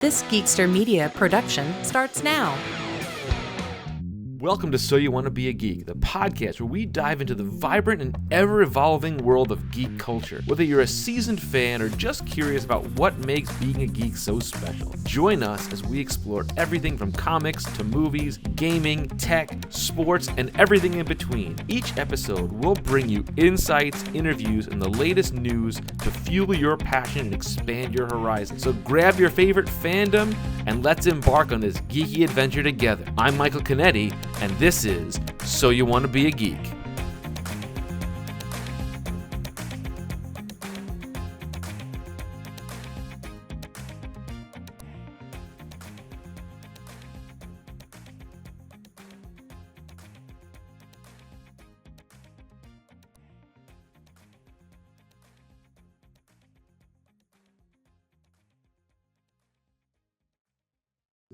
This Geekster Media production starts now. Welcome to So You Want to Be a Geek, the podcast where we dive into the vibrant and ever-evolving world of geek culture. Whether you're a seasoned fan or just curious about what makes being a geek so special, join us as we explore everything from comics to movies, gaming, tech, sports, and everything in between. Each episode will bring you insights, interviews, and the latest news to fuel your passion and expand your horizons. So grab your favorite fandom and let's embark on this geeky adventure together. I'm Michael Canetti, and this is So You Want to Be a Geek.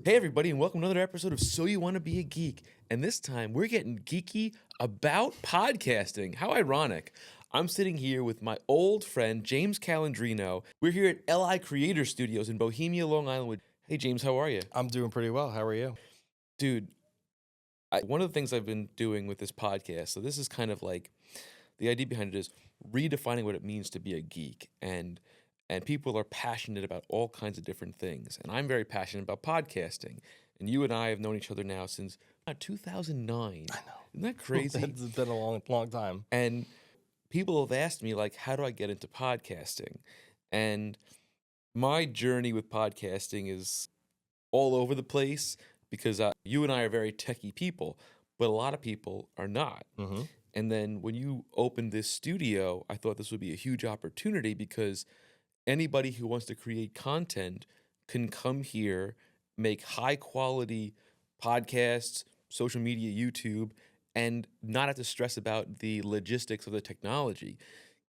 Hey everybody, and welcome to another episode of So You Want to Be a Geek. And this time we're getting geeky about podcasting. How ironic. I'm sitting here with my old friend James Calandrino. We're here at LI Creator Studios in Bohemia, Long Island. Hey James, how are you? I'm doing pretty well. How are you? Dude, one of the things I've been doing with this podcast, so this is kind of like, the idea behind it is redefining what it means to be a geek. And people are passionate about all kinds of different things. And I'm very passionate about podcasting. And you and I have known each other now since 2009. I know. Isn't that crazy? It's been a long time. And people have asked me, like, how do I get into podcasting? And my journey with podcasting is all over the place because you and I are very techie people, but a lot of people are not. Mm-hmm. And then when you opened this studio, I thought this would be a huge opportunity because anybody who wants to create content can come here, make high quality podcasts, social media, YouTube, and not have to stress about the logistics of the technology.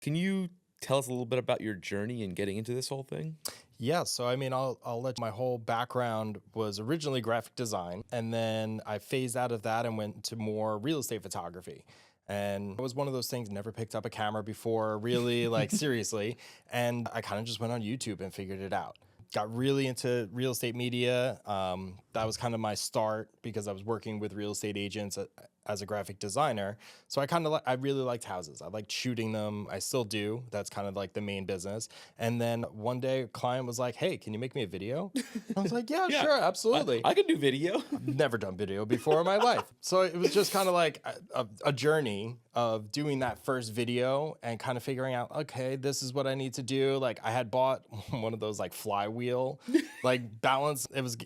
Can you tell us a little bit about your journey in getting into this whole thing? Yeah, so I mean, I'll let my whole background was originally graphic design, and then I phased out of that and went to more real estate photography. And it was one of those things, never picked up a camera before, really, like seriously. And I kind of just went on YouTube and figured it out. Got really into real estate media. That was kind of my start because I was working with real estate agents as a graphic designer. So I really liked houses. I liked shooting them. I still do. That's kind of like the main business. And then one day a client was like, hey, can you make me a video? I was like, yeah, sure, absolutely. I can do video. I've never done video before in my life. So it was just kind of like a journey of doing that first video and kind of figuring out, okay, this is what I need to do. Like I had bought one of those like flywheel, like balance. It was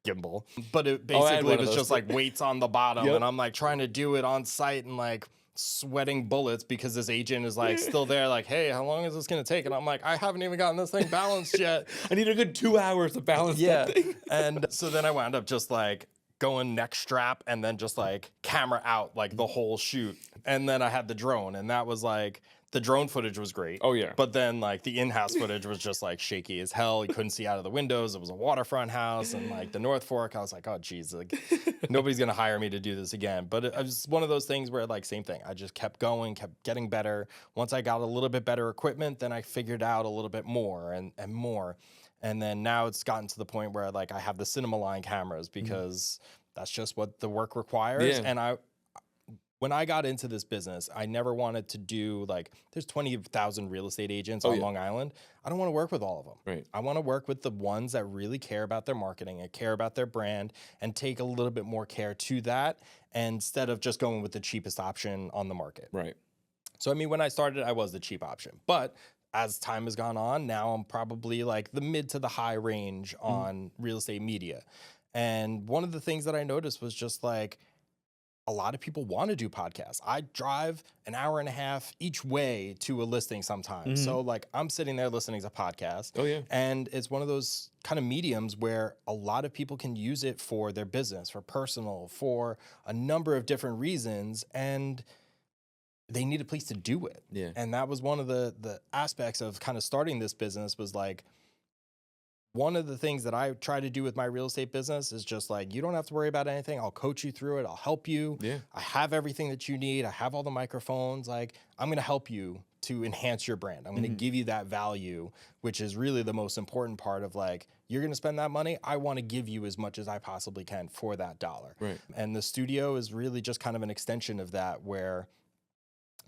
gimbal, but it basically was just like weights on the bottom. Yep. And I'm like trying to do it on site and like sweating bullets because this agent is like still there like, hey, how long is this going to take? And I'm like, I haven't even gotten this thing balanced yet. I need a good 2 hours to balance that thing. And so then I wound up just like going neck strap and then just like camera out like the whole shoot. And then I had the drone, and that was like, the drone footage was great. Oh, yeah. But then, like, the in-house footage was just, like, shaky as hell. You couldn't see out of the windows. It was a waterfront house. And, like, the North Fork, I was like, oh, geez. Like, nobody's going to hire me to do this again. But it was one of those things where, like, same thing. I just kept going, kept getting better. Once I got a little bit better equipment, then I figured out a little bit more and more. And then now it's gotten to the point where, like, I have the cinema line cameras because that's just what the work requires. Yeah. And when I got into this business, I never wanted to do like, there's 20,000 real estate agents on Long Island. I don't want to work with all of them. Right. I want to work with the ones that really care about their marketing and care about their brand and take a little bit more care to that instead of just going with the cheapest option on the market. Right. So, I mean, when I started, I was the cheap option. But as time has gone on, now I'm probably like the mid to the high range on real estate media. And one of the things that I noticed was just like, a lot of people want to do podcasts. I drive an hour and a half each way to a listing sometimes. So like I'm sitting there listening to podcasts. Oh, yeah. And it's one of those kind of mediums where a lot of people can use it for their business, for personal, for a number of different reasons. And they need a place to do it. Yeah. And that was one of the aspects of kind of starting this business was like, one of the things that I try to do with my real estate business is just like, you don't have to worry about anything. I'll coach you through it. I'll help you. Yeah. I have everything that you need. I have all the microphones. Like, I'm going to help you to enhance your brand. I'm going to give you that value, which is really the most important part of like you're going to spend that money. I want to give you as much as I possibly can for that dollar. Right. And the studio is really just kind of an extension of that, where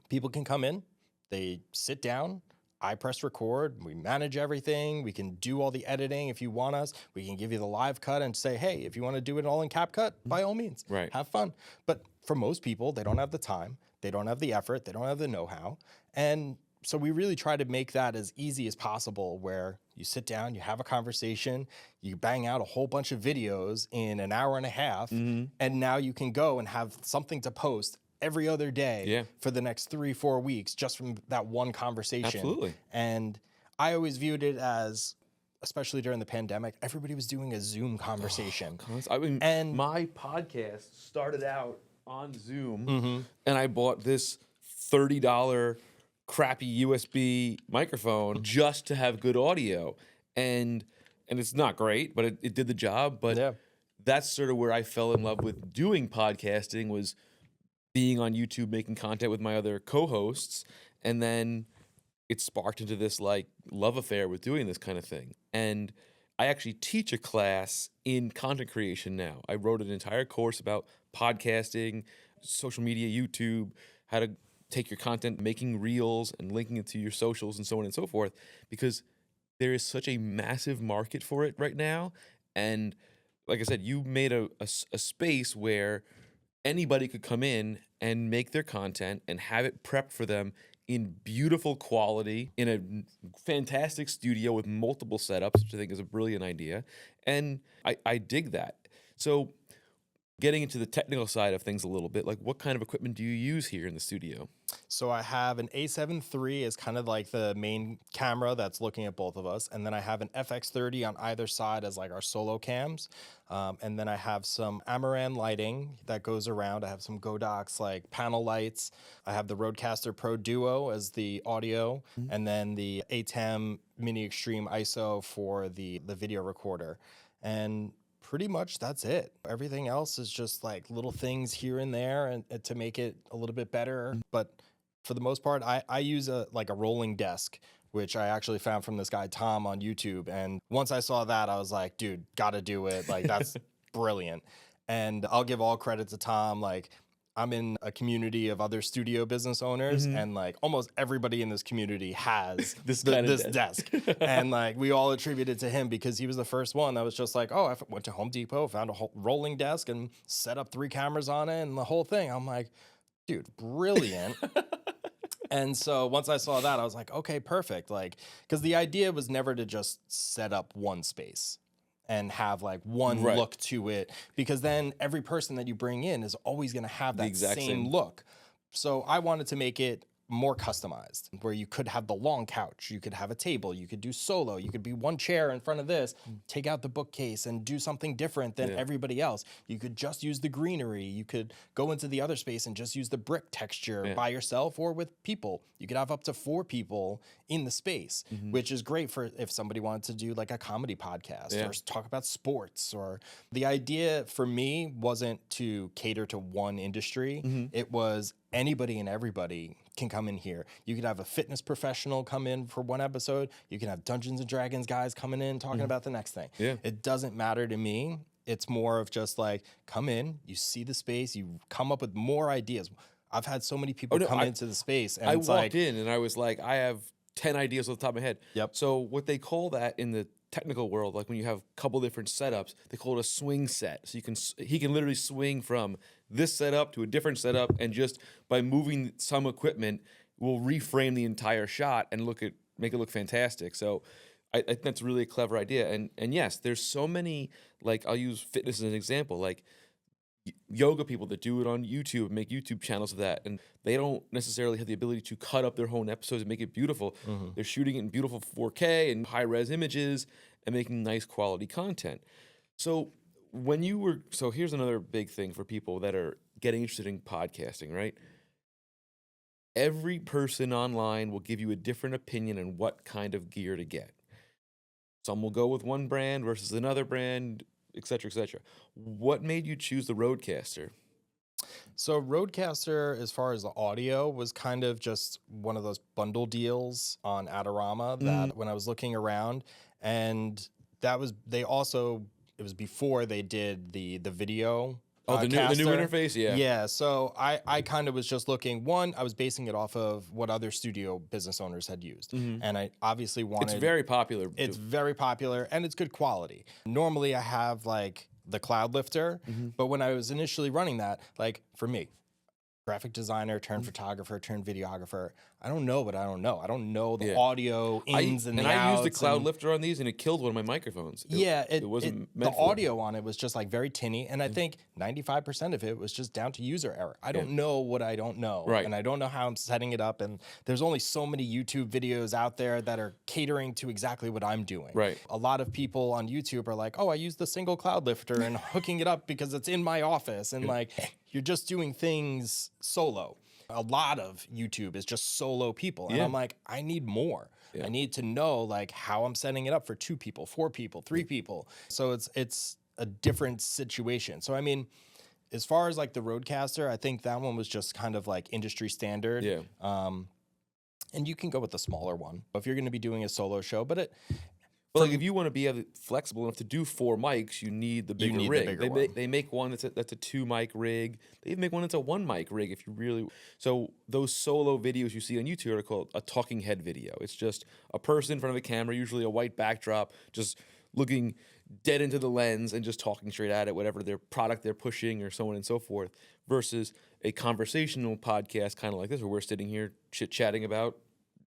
people can come in, they sit down, I press record, we manage everything, we can do all the editing if you want us, we can give you the live cut and say, hey, if you want to do it all in CapCut, by all means, Right. have fun. But for most people, they don't have the time, they don't have the effort, they don't have the know-how. And so we really try to make that as easy as possible, where you sit down, you have a conversation, you bang out a whole bunch of videos in an hour and a half, and now you can go and have something to post every other day for the next 3-4 weeks just from that one conversation. Absolutely. And I always viewed it as, especially during the pandemic, everybody was doing a Zoom conversation. I mean, And my podcast started out on Zoom, and I bought this $30 crappy USB microphone just to have good audio. And it's not great, but it did the job. But that's sort of where I fell in love with doing podcasting, was being on YouTube, making content with my other co-hosts. And then it sparked into this like love affair with doing this kind of thing. And I actually teach a class in content creation now. I wrote an entire course about podcasting, social media, YouTube, how to take your content, making reels and linking it to your socials and so on and so forth, because there is such a massive market for it right now. And like I said, you made a space where anybody could come in and make their content and have it prepped for them in beautiful quality, in a fantastic studio with multiple setups, which I think is a brilliant idea. And I dig that. So getting into the technical side of things a little bit, like what kind of equipment do you use here in the studio? so I have an A7 III is kind of like the main camera that's looking at both of us. And then I have an FX30 on either side as like our solo cams. And then I have some Amaran lighting that goes around. I have some Godox like panel lights. I have the Rodecaster Pro Duo as the audio, and then the ATEM Mini Extreme ISO for the video recorder. And pretty much that's it. Everything else is just like little things here and there and to make it a little bit better. But for the most part, I use a rolling desk, which I actually found from this guy Tom on YouTube. And once I saw that, I was like, dude, gotta do it. Like, that's brilliant. And I'll give all credit to Tom. Like, I'm in a community of other studio business owners, and like almost everybody in this community has this desk. And like we all attribute it to him because he was the first one that was just like, oh, I went to Home Depot, found a whole rolling desk and set up 3 cameras on it and the whole thing. I'm like, dude, brilliant. And so once I saw that, I was like, okay, perfect. Like, because the idea was never to just set up one space and have like one look to it, because then every person that you bring in is always going to have that same look. So I wanted to make it more customized, where you could have the long couch, you could have a table, you could do solo, you could be one chair in front of this, take out the bookcase and do something different than everybody else. You could just use the greenery. You could go into the other space and just use the brick texture by yourself or with people. You could have up to 4 people in the space, which is great for if somebody wanted to do like a comedy podcast or talk about sports. Or the idea for me wasn't to cater to one industry. It was anybody and everybody can come in here. You could have a fitness professional come in for one episode. You can have Dungeons and Dragons guys coming in talking about the next thing. It doesn't matter to me. It's more of just like, come in, you see the space, you come up with more ideas. I've had so many people come into the space, and I it's walked in and I was like, I have 10 ideas off the top of my head. Yep. So what they call that in the technical world, like when you have a couple different setups, they call it a swing set. So he can literally swing from this setup to a different setup, and just by moving some equipment will reframe the entire shot and make it look fantastic. So I think that's really a clever idea. And yes, there's so many, like I'll use fitness as an example, like yoga people that do it on YouTube and make YouTube channels of that, and they don't necessarily have the ability to cut up their own episodes and make it beautiful. They're shooting it in beautiful 4K and high-res images and making nice quality content. So here's another big thing for people that are getting interested in podcasting, right? Every person online will give you a different opinion on what kind of gear to get. Some will go with one brand versus another brand, et cetera, et cetera. What made you choose the Rodecaster? So Rodecaster, as far as the audio, was kind of just one of those bundle deals on Adorama that when I was looking around, and they also, it was before they did the video. Oh, the new caster. interface, yeah. Yeah, so I kind of was just looking. One, I was basing it off of what other studio business owners had used, and I obviously wanted. It's very popular. It's very popular, and it's good quality. Normally, I have like the Cloud Lifter, but when I was initially running that, like for me, graphic designer turned photographer turned videographer, I don't know what I don't know. I don't know the audio ins and the outs. I used the Cloud Lifter on these, and it killed one of my microphones. It wasn't the meant for audio on it was just like very tinny, and I think 95% of it was just down to user error. I don't know what I don't know, Right. and I don't know how I'm setting it up. And there's only so many YouTube videos out there that are catering to exactly what I'm doing. Right. A lot of people on YouTube are like, "Oh, I use the single Cloud Lifter and hooking it up because it's in my office," and like you're just doing things solo. A lot of YouTube is just solo people, and I'm like, I need more. I need to know like how I'm setting it up for 2 people, 4 people, 3 people. So it's a different situation. So I mean, as far as like the Rodecaster, I think that one was just kind of like industry standard. Yeah. And you can go with the smaller one, but if you're going to be doing a solo show, but like if you want to be flexible enough to do 4 mics, you need the bigger rig. The bigger one. They make one that's a 2 mic rig. They even make one that's a 1 mic rig if you really. So those solo videos you see on YouTube are called a talking head video. It's just a person in front of a camera, usually a white backdrop, just looking dead into the lens and just talking straight at it, whatever their product they're pushing or so on and so forth, versus a conversational podcast kind of like this where we're sitting here chit-chatting about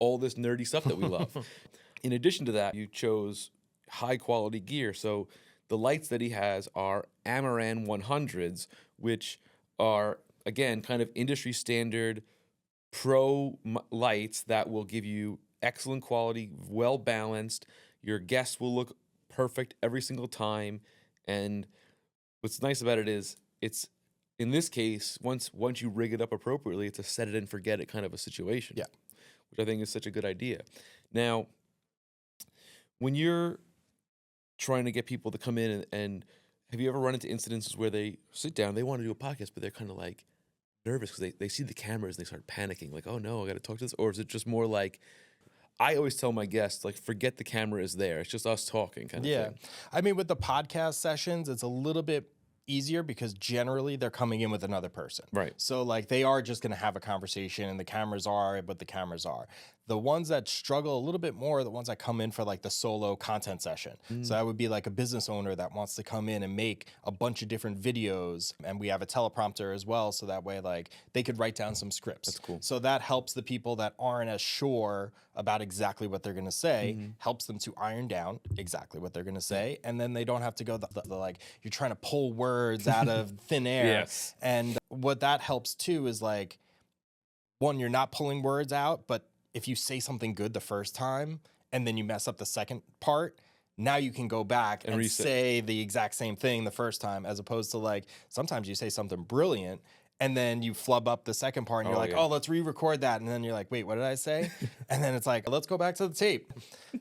all this nerdy stuff that we love. In addition to that, you chose high quality gear. So the lights that he has are Amaran 100s, which are, again, kind of industry standard pro lights that will give you excellent quality, well balanced. Your guests will look perfect every single time. And what's nice about it is it's, in this case, once you rig it up appropriately, it's a set it and forget it kind of a situation. Yeah. Which I think is such a good idea. Now, when you're trying to get people to come in and have you ever run into incidences where they sit down, they want to do a podcast, but they're kind of like nervous because they see the cameras and they start panicking, like, oh no, I got to talk to this? Or is it just more like, I always tell my guests, like, forget the camera is there. It's just us talking kind of thing. I mean, with the podcast sessions, it's a little bit easier because generally they're coming in with another person. Right. So like they are just going to have a conversation and the cameras are what the cameras are. The ones that struggle a little bit more are the ones that come in for like the solo content session. So that would be like a business owner that wants to come in and make a bunch of different videos, and we have a teleprompter as well, so that way like they could write down some scripts. That's cool. So that helps the people that aren't as sure about exactly what they're going to say, helps them to iron down exactly what they're going to say, and then they don't have to go the like you're trying to pull words out of thin air. Yes. And what that helps too is like, one, you're not pulling words out, but if you say something good the first time and then you mess up the second part, now you can go back and say the exact same thing the first time, as opposed to like sometimes you say something brilliant and then you flub up the second part and you're like, oh, let's re-record that. And then you're like, wait, what did I say? And then it's like, let's go back to the tape.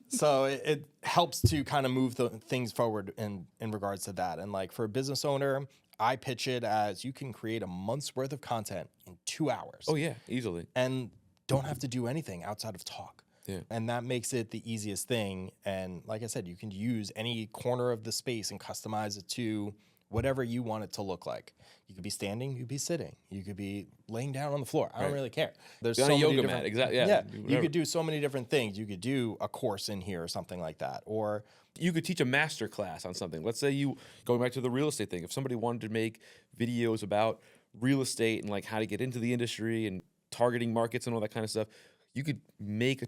So it helps to kind of move the things forward in regards to that. And like for a business owner, I pitch it as you can create a month's worth of content in 2 hours. Oh yeah, easily. And don't have to do anything outside of talk. Yeah. And that makes it the easiest thing. And like I said, you can use any corner of the space and customize it to whatever you want it to look like. You could be standing, you could be sitting, you could be laying down on the floor. I don't really care. There's Be on so a many yoga different, mat, exactly. Yeah, you could do so many different things. You could do a course in here or something like that. Or you could teach a master class on something. Let's say going back to the real estate thing, if somebody wanted to make videos about real estate and like how to get into the industry and targeting markets and all that kind of stuff, you could make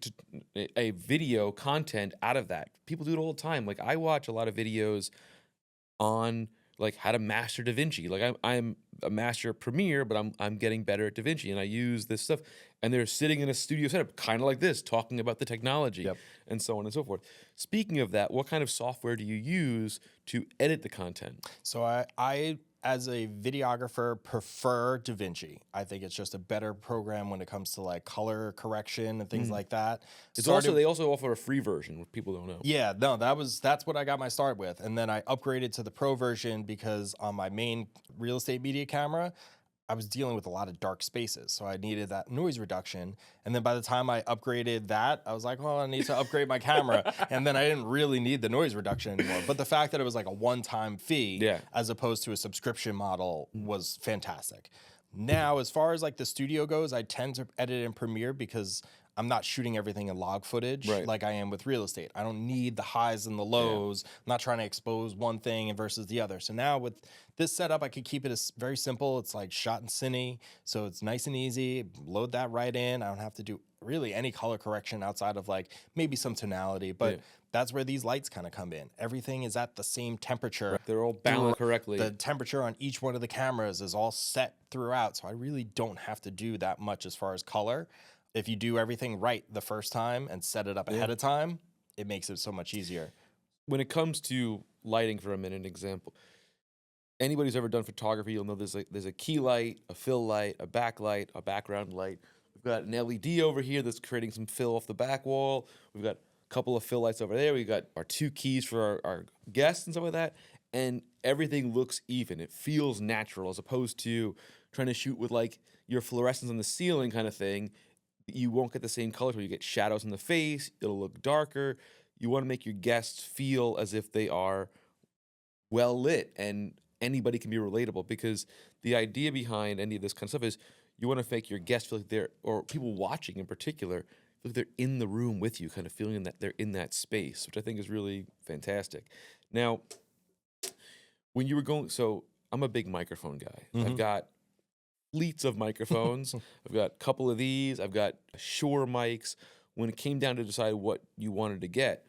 a video content out of that. People do it all the time. Like I watch a lot of videos on like how to master DaVinci. Like I'm a master at Premiere, but I'm getting better at DaVinci, and I use this stuff. And they're sitting in a studio setup, kind of like this, talking about the technology and so on and so forth. Speaking of that, what kind of software do you use to edit the content? So I as a videographer, prefer DaVinci. I think it's just a better program when it comes to like color correction and things like that. They also offer a free version, which people don't know. Yeah, no, that's what I got my start with. And then I upgraded to the pro version because on my main real estate media camera, I was dealing with a lot of dark spaces. So I needed that noise reduction. And then by the time I upgraded that, I was like, well, I need to upgrade my camera. And then I didn't really need the noise reduction anymore. But the fact that it was like a one-time fee as opposed to a subscription model was fantastic. Now, as far as like the studio goes, I tend to edit in Premiere because I'm not shooting everything in log footage like I am with real estate. I don't need the highs and the lows. I'm not trying to expose one thing versus the other. So now with this setup, I could keep it as very simple. It's like shot in Cine, so it's nice and easy. Load that right in. I don't have to do really any color correction outside of like maybe some tonality, but that's where these lights kind of come in. Everything is at the same temperature. They're all balanced correctly. The temperature on each one of the cameras is all set throughout, so I really don't have to do that much as far as color. If you do everything right the first time and set it up ahead of time, it makes it so much easier. When it comes to lighting, for a minute, an example, anybody who's ever done photography, you'll know there's a key light, a fill light, a backlight, a background light. We've got an LED over here that's creating some fill off the back wall. We've got a couple of fill lights over there. We've got our 2 keys for our guests and stuff like that. And everything looks even. It feels natural as opposed to trying to shoot with like your fluorescence on the ceiling kind of thing. You won't get the same colors where you get shadows in the face. It'll look darker. You want to make your guests feel as if they are well lit and anybody can be relatable, because the idea behind any of this kind of stuff is you want to make your guests feel like they're, or people watching in particular, feel like they're in the room with you, kind of feeling that they're in that space, which I think is really fantastic. Now, when you were going, so I'm a big microphone guy. I've got fleets of microphones. I've got a couple of these. I've got Shure mics. When it came down to decide what you wanted to get,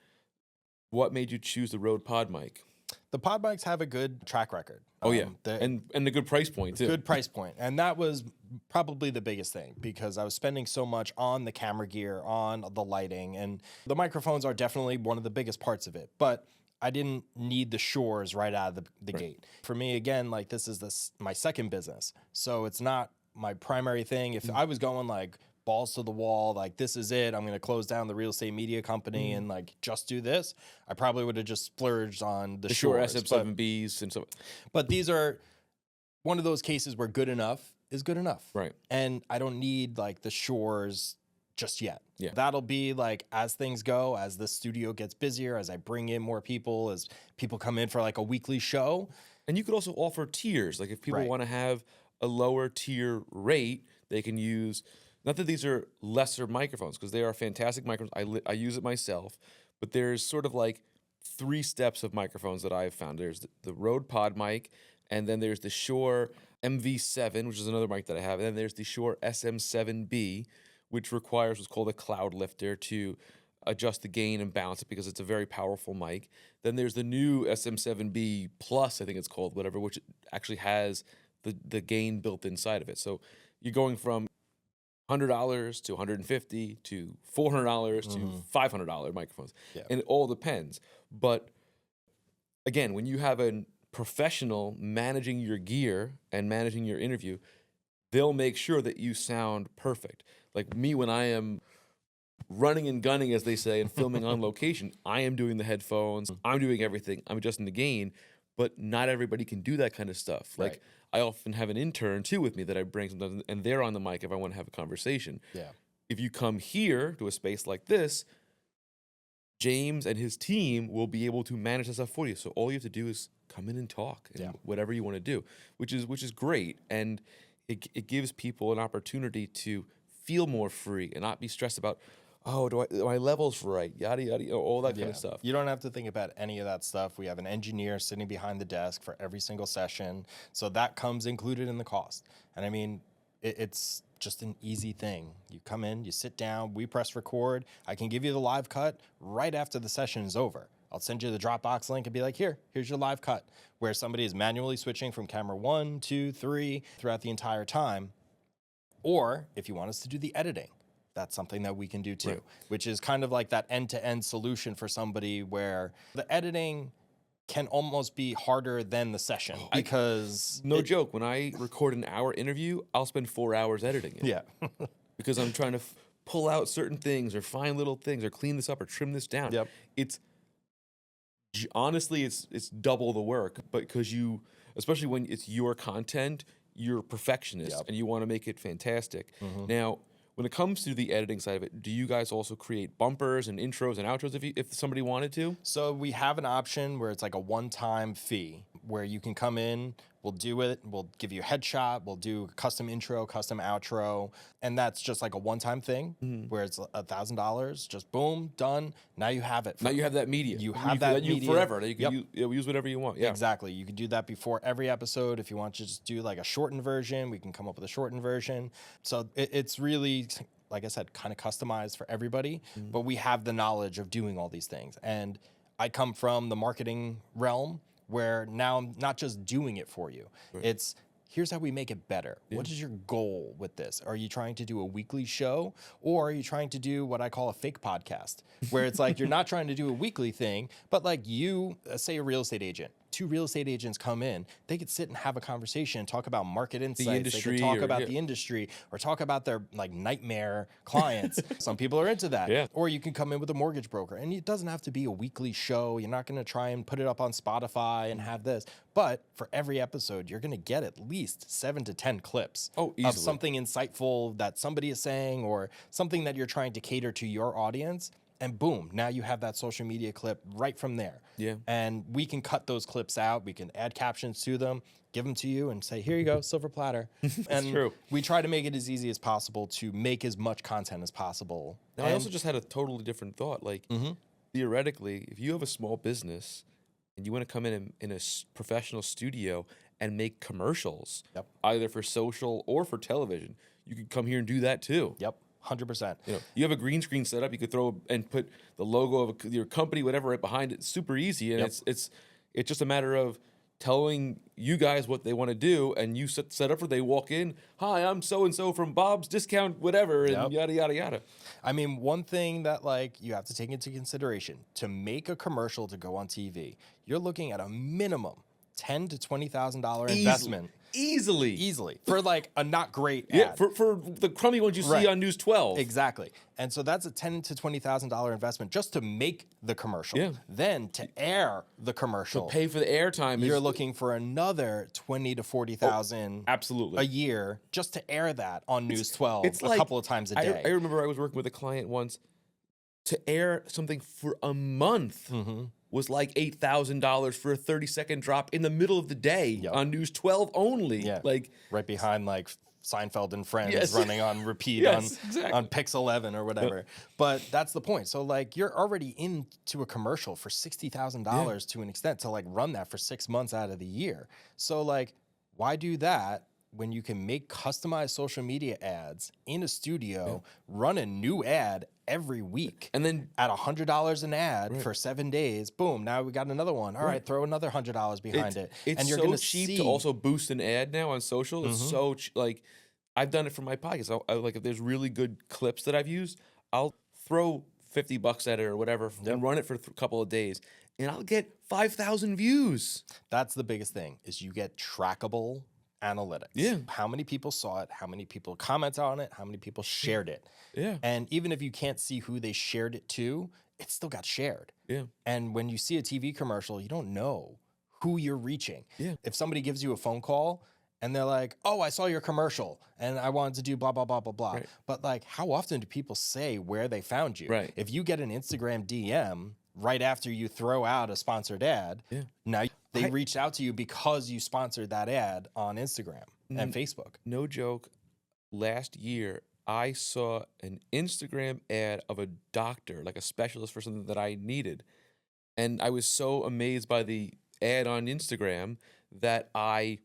what made you choose the Rode Pod mic? The Pod mics have a good track record. Oh, yeah. And a good price point, too. Good price point. And that was probably the biggest thing, because I was spending so much on the camera gear, on the lighting, and the microphones are definitely one of the biggest parts of it. But I didn't need the Shures right out of the gate. For me, again, like this is my second business. So it's not my primary thing. If I was going like balls to the wall, like this is it, I'm going to close down the real estate media company and like just do this, I probably would have just splurged on the Shure SM7Bs and so. But these are one of those cases where good enough is good enough. Right. And I don't need like the Shures just yet. Yeah. That'll be like as things go, as the studio gets busier, as I bring in more people, as people come in for like a weekly show. And you could also offer tiers. Like if people want to have a lower tier rate, they can use, not that these are lesser microphones, because they are fantastic microphones. I use it myself, but there's sort of like 3 steps of microphones that I've found. There's the Rode Pod mic, and then there's the Shure MV7, which is another mic that I have, and then there's the Shure SM7B, which requires what's called a cloud lifter to adjust the gain and balance it, because it's a very powerful mic. Then there's the new SM7B Plus, I think it's called, whatever, which actually has the gain built inside of it. So you're going from $100 to $150 to $400 to $500 microphones. Yeah. And it all depends. But again, when you have a professional managing your gear and managing your interview, they'll make sure that you sound perfect. Like me, when I am running and gunning, as they say, and filming on location, I am doing the headphones, I'm doing everything, I'm adjusting the gain, but not everybody can do that kind of stuff. Like I often have an intern too with me that I bring sometimes, and they're on the mic if I want to have a conversation. Yeah. If you come here to a space like this, James and his team will be able to manage that stuff for you. So all you have to do is come in and talk, and whatever you want to do, which is great. And it gives people an opportunity to feel more free and not be stressed about, oh, are my levels right, yada, yada, all that kind of stuff. You don't have to think about any of that stuff. We have an engineer sitting behind the desk for every single session. So that comes included in the cost. And I mean, it's just an easy thing. You come in, you sit down, we press record. I can give you the live cut right after the session is over. I'll send you the Dropbox link and be like, here's your live cut, where somebody is manually switching from camera 1, 2, 3 throughout the entire time. Or if you want us to do the editing, that's something that we can do too, which is kind of like that end-to-end solution for somebody where the editing can almost be harder than the session, because no joke, when I record an hour interview, I'll spend 4 hours editing it. Yeah. Because I'm trying to pull out certain things or find little things or clean this up or trim this down. Yep. Honestly, it's double the work, but because especially when it's your content, you're a perfectionist Yep. and you want to make it fantastic. Now, when it comes to the editing side of it, do you guys also create bumpers and intros and outros if somebody wanted to? So we have an option where it's like a one-time fee where you can come in, we'll do it, we'll give you a headshot, we'll do custom intro, custom outro, and that's just like a one-time thing where it's $1,000, just boom, done. Now you have it. Now you have that media. You have that you media. forever. You can Yep. use whatever you want. Yeah. Exactly. You can do that before every episode. If you want to just do like a shortened version, we can come up with a shortened version. So it's really, like I said, kind of customized for everybody, but we have the knowledge of doing all these things. And I come from the marketing realm where now I'm not just doing it for you. It's here's how we make it better. What is your goal with this? Are you trying to do a weekly show, or are you trying to do what I call a fake podcast, where it's like you're not trying to do a weekly thing, but like you, say a real estate agent, 2 real estate agents come in, they could sit and have a conversation and talk about market insights. industry They could talk about the industry or talk about their like nightmare clients. Some people are into that. Yeah. Or you can come in with a mortgage broker, and it doesn't have to be a weekly show. You're not going to try and put it up on Spotify and have this. But for every episode, you're going to get at least 7 to 10 clips of easily. something insightful that somebody is saying or something that you're trying to cater to your audience. And boom, now you have that social media clip right from there. Yeah. And we can cut those clips out. We can add captions to them, give them to you, and say, here you go, silver platter. And true. we try to make it as easy as possible to make as much content as possible. Now, I also just had a totally different thought. Like, theoretically, if you have a small business and you want to come in a professional studio and make commercials, either for social or for television, you could come here and do that too. Yep, 100%. You know, you have a green screen set up. You could throw and put the logo of your company, whatever, right behind it. It's super easy, and it's just a matter of telling you guys what they want to do, and you set up for. They walk in. Hi, I'm so and so from Bob's Discount, whatever, and yada yada yada. I mean, one thing that like you have to take into consideration to make a commercial to go on TV, you're looking at a minimum $10,000 to $20,000 investment. Easily for like a not great ad. Yeah, for the crummy ones you see on News 12. Exactly. And so that's a $10,000 to $20,000 investment just to make the commercial. Yeah. Then to air the commercial, Pay for the airtime. you're looking for another $20,000 to $40,000 absolutely a year just to air that on News 12 it's a like- couple of times a day. I remember I was working with a client once to air something for a month. Was like $8,000 for a 30-second drop in the middle of the day on News 12 only. Yeah. Like right behind like Seinfeld and Friends Yes. running on repeat Yes, exactly. on Pix 11 or whatever. But that's the point. So like you're already into a commercial for $60,000 to an extent to like run that for 6 months out of the year. So like why do that when you can make customized social media ads in a studio, run a new ad every week, and then at $100 an ad for 7 days, boom, now we got another one. All right, throw another $100 behind it. It's and you're so gonna cheap see to also boost an ad now on social. It's so like I've done it for my podcast. I like if there's really good clips that I've used, I'll throw $50 at it or whatever and run it for a couple of days, and I'll get 5,000 views. That's the biggest thing is you get trackable analytics. Yeah. How many people saw it? How many people commented on it? How many people shared it? Yeah. And even if you can't see who they shared it to, it still got shared. Yeah. And when you see a TV commercial, you don't know who you're reaching. Yeah. If somebody gives you a phone call and they're like, oh, I saw your commercial and I wanted to do blah, blah, blah, blah, blah. Right. But like, how often do people say where they found you? Right. If you get an Instagram DM right after you throw out a sponsored ad, now they reached out to you because you sponsored that ad on Instagram and Facebook. No joke. Last year, I saw an Instagram ad of a doctor, like a specialist for something that I needed. And I was so amazed by the ad on Instagram that I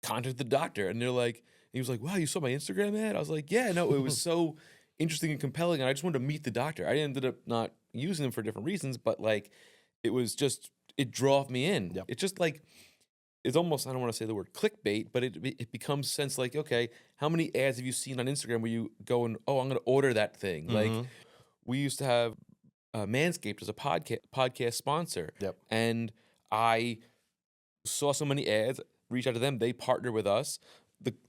contacted the doctor. And he was like, wow, you saw my Instagram ad? I was like, yeah, no, it was so interesting and compelling. And I just wanted to meet the doctor. I ended up not using them for different reasons, but like, it was just, it drove me in. Yep. It's just like, it's almost, I don't want to say the word clickbait, but it becomes sense like, okay, how many ads have you seen on Instagram where you go and, oh, I'm going to order that thing? Like, we used to have Manscaped as a podcast sponsor. Yep. And I saw so many ads, reached out to them. They partner with us.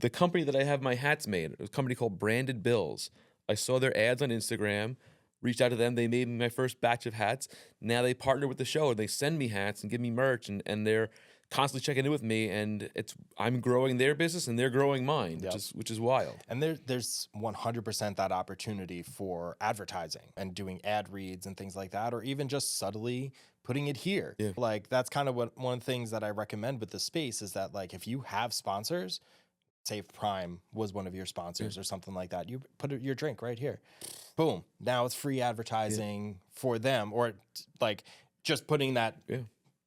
The company that I have my hats made, a company called Branded Bills. I saw their ads on Instagram, reached out to them. They made me my first batch of hats. Now they partner with the show and they send me hats and give me merch, and they're constantly checking in with me, and I'm growing their business and they're growing mine, which is wild. And there's 100% that opportunity for advertising and doing ad reads and things like that, or even just subtly putting it here. Yeah. Like that's kind of one of the things that I recommend with the space is that like if you have sponsors, say Prime was one of your sponsors or something like that, you put your drink right here. Boom. Now it's free advertising for them, or like just putting that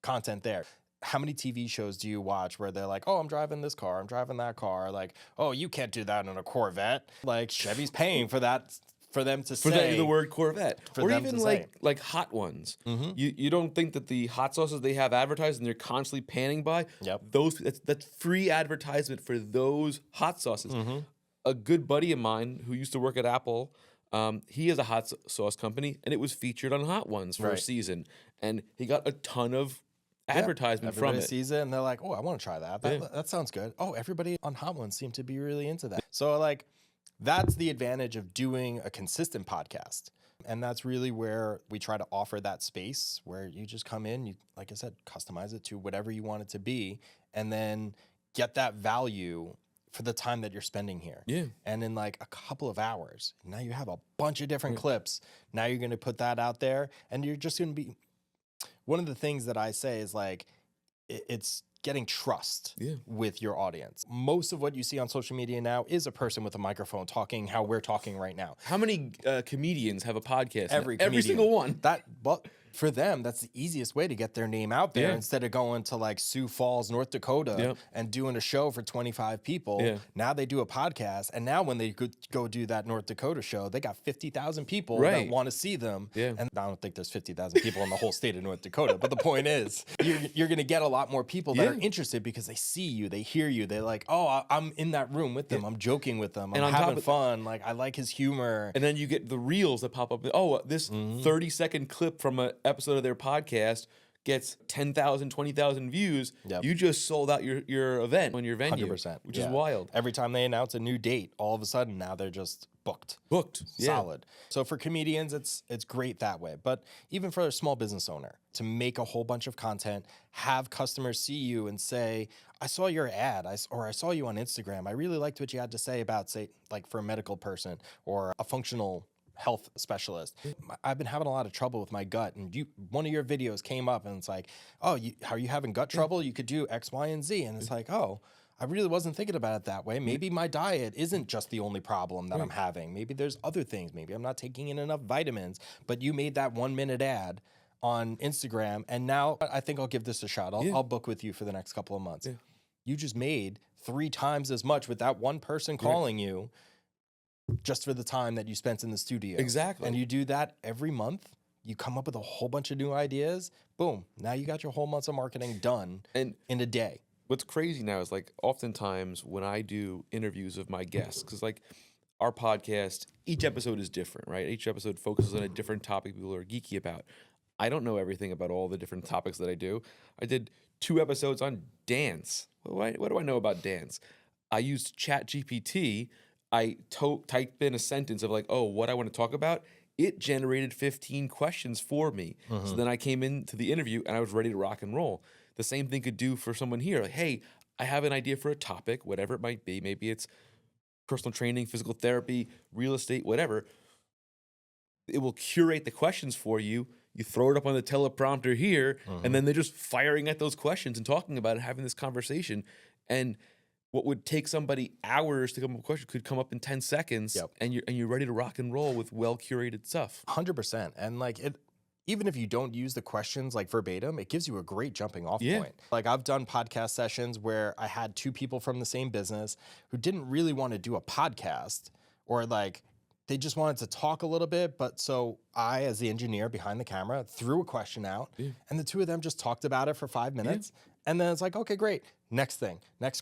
content there. How many TV shows do you watch where they're like, oh, I'm driving this car, I'm driving that car. Like, oh, you can't do that in a Corvette. Like Chevy's paying for that, for them to say. The word Corvette. Or even like Hot Ones. Mm-hmm. You don't think that the hot sauces they have advertised and they're constantly panning by, that's free advertisement for those hot sauces. Mm-hmm. A good buddy of mine who used to work at Apple, he has a hot sauce company, and it was featured on Hot Ones for a season. And he got a ton of advertisement from it. Everybody sees it and they're like, oh, I want to try that. That sounds good. Oh, everybody on Hot Ones seemed to be really into that. So like that's the advantage of doing a consistent podcast. And that's really where we try to offer that space where you just come in, you, like I said, customize it to whatever you want it to be, and then get that value for the time that you're spending here. Yeah. And in like a couple of hours, now you have a bunch of different clips. Now you're going to put that out there, and you're just going to be, one of the things that I say is like, it's getting trust with your audience. Most of what you see on social media now is a person with a microphone talking how we're talking right now. How many comedians have a podcast? Every single one. But for them, that's the easiest way to get their name out there instead of going to like Sioux Falls, North Dakota and doing a show for 25 people. Yeah. Now they do a podcast. And now when they go do that North Dakota show, they got 50,000 people that want to see them. Yeah. And I don't think there's 50,000 people in the whole state of North Dakota. But the point is, you're going to get a lot more people that are interested because they see you, they hear you. They're like, oh, I'm in that room with them. I'm joking with them. I'm having fun. Like, I like his humor. And then you get the reels that pop up. Oh, this 30-second clip from an episode of their podcast gets 10,000, 20,000 views. Yep. You just sold out your event on your venue, 100%, which is wild. Every time they announce a new date, all of a sudden now they're just booked. Solid. So for comedians, it's great that way. But even for a small business owner, to make a whole bunch of content, have customers see you and say, I saw your ad, or I saw you on Instagram. I really liked what you had to say about, say, like for a medical person or a functional health specialist. I've been having a lot of trouble with my gut, and one of your videos came up and it's like, oh, are you having gut trouble? You could do X, Y, and Z. And it's like, oh, I really wasn't thinking about it that way. Maybe my diet isn't just the only problem that I'm having. Maybe there's other things. Maybe I'm not taking in enough vitamins. But you made that 1-minute ad on Instagram, and now I think I'll give this a shot. I'll book with you for the next couple of months. You just made 3 times as much with that one person calling you just for the time that you spent in the studio. Exactly. And you do that every month. You come up with a whole bunch of new ideas. Boom. Now you got your whole months of marketing done in a day. What's crazy now is like oftentimes when I do interviews of my guests, because like our podcast, each episode is different, right? Each episode focuses on a different topic people are geeky about. I don't know everything about all the different topics that I do. I did 2 episodes on dance. What do I know about dance? I used ChatGPT. I typed in a sentence of like, oh, what I want to talk about. It generated 15 questions for me. So then I came into the interview and I was ready to rock and roll. The same thing could do for someone here. Like, hey, I have an idea for a topic, whatever it might be. Maybe it's personal training, physical therapy, real estate, whatever. It will curate the questions for you. You throw it up on the teleprompter here, and then they're just firing at those questions and talking about it, having this conversation. And what would take somebody hours to come up with a question could come up in 10 seconds, and you're ready to rock and roll with well-curated stuff. 100%. And like even if you don't use the questions like verbatim, it gives you a great jumping off point. Like I've done podcast sessions where I had 2 people from the same business who didn't really want to do a podcast, or like they just wanted to talk a little bit. But so I, as the engineer behind the camera, threw a question out, and the 2 of them just talked about it for 5 minutes. And then it's like, okay, great. Next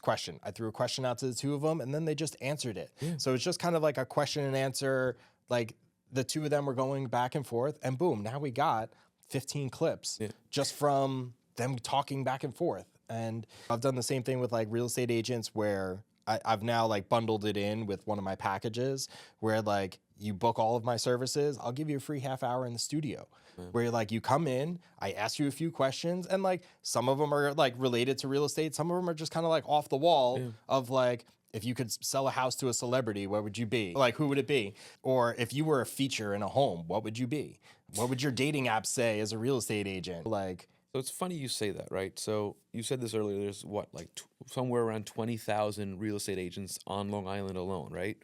question. I threw a question out to the 2 of them, and then they just answered it. So it's just kind of like a question and answer. Like the 2 of them were going back and forth, and boom, now we got 15 clips just from them talking back and forth. And I've done the same thing with like real estate agents where I've now like bundled it in with one of my packages where like you book all of my services, I'll give you a free half hour in the studio. Where like you come in, I ask you a few questions, and like some of them are like related to real estate, some of them are just kind of like off the wall of like, if you could sell a house to a celebrity, what would you be? Like, who would it be? Or if you were a feature in a home, what would you be? What would your dating app say as a real estate agent? Like, So it's funny you say that, right? So you said this earlier. There's what, like somewhere around 20,000 real estate agents on Long Island alone, right?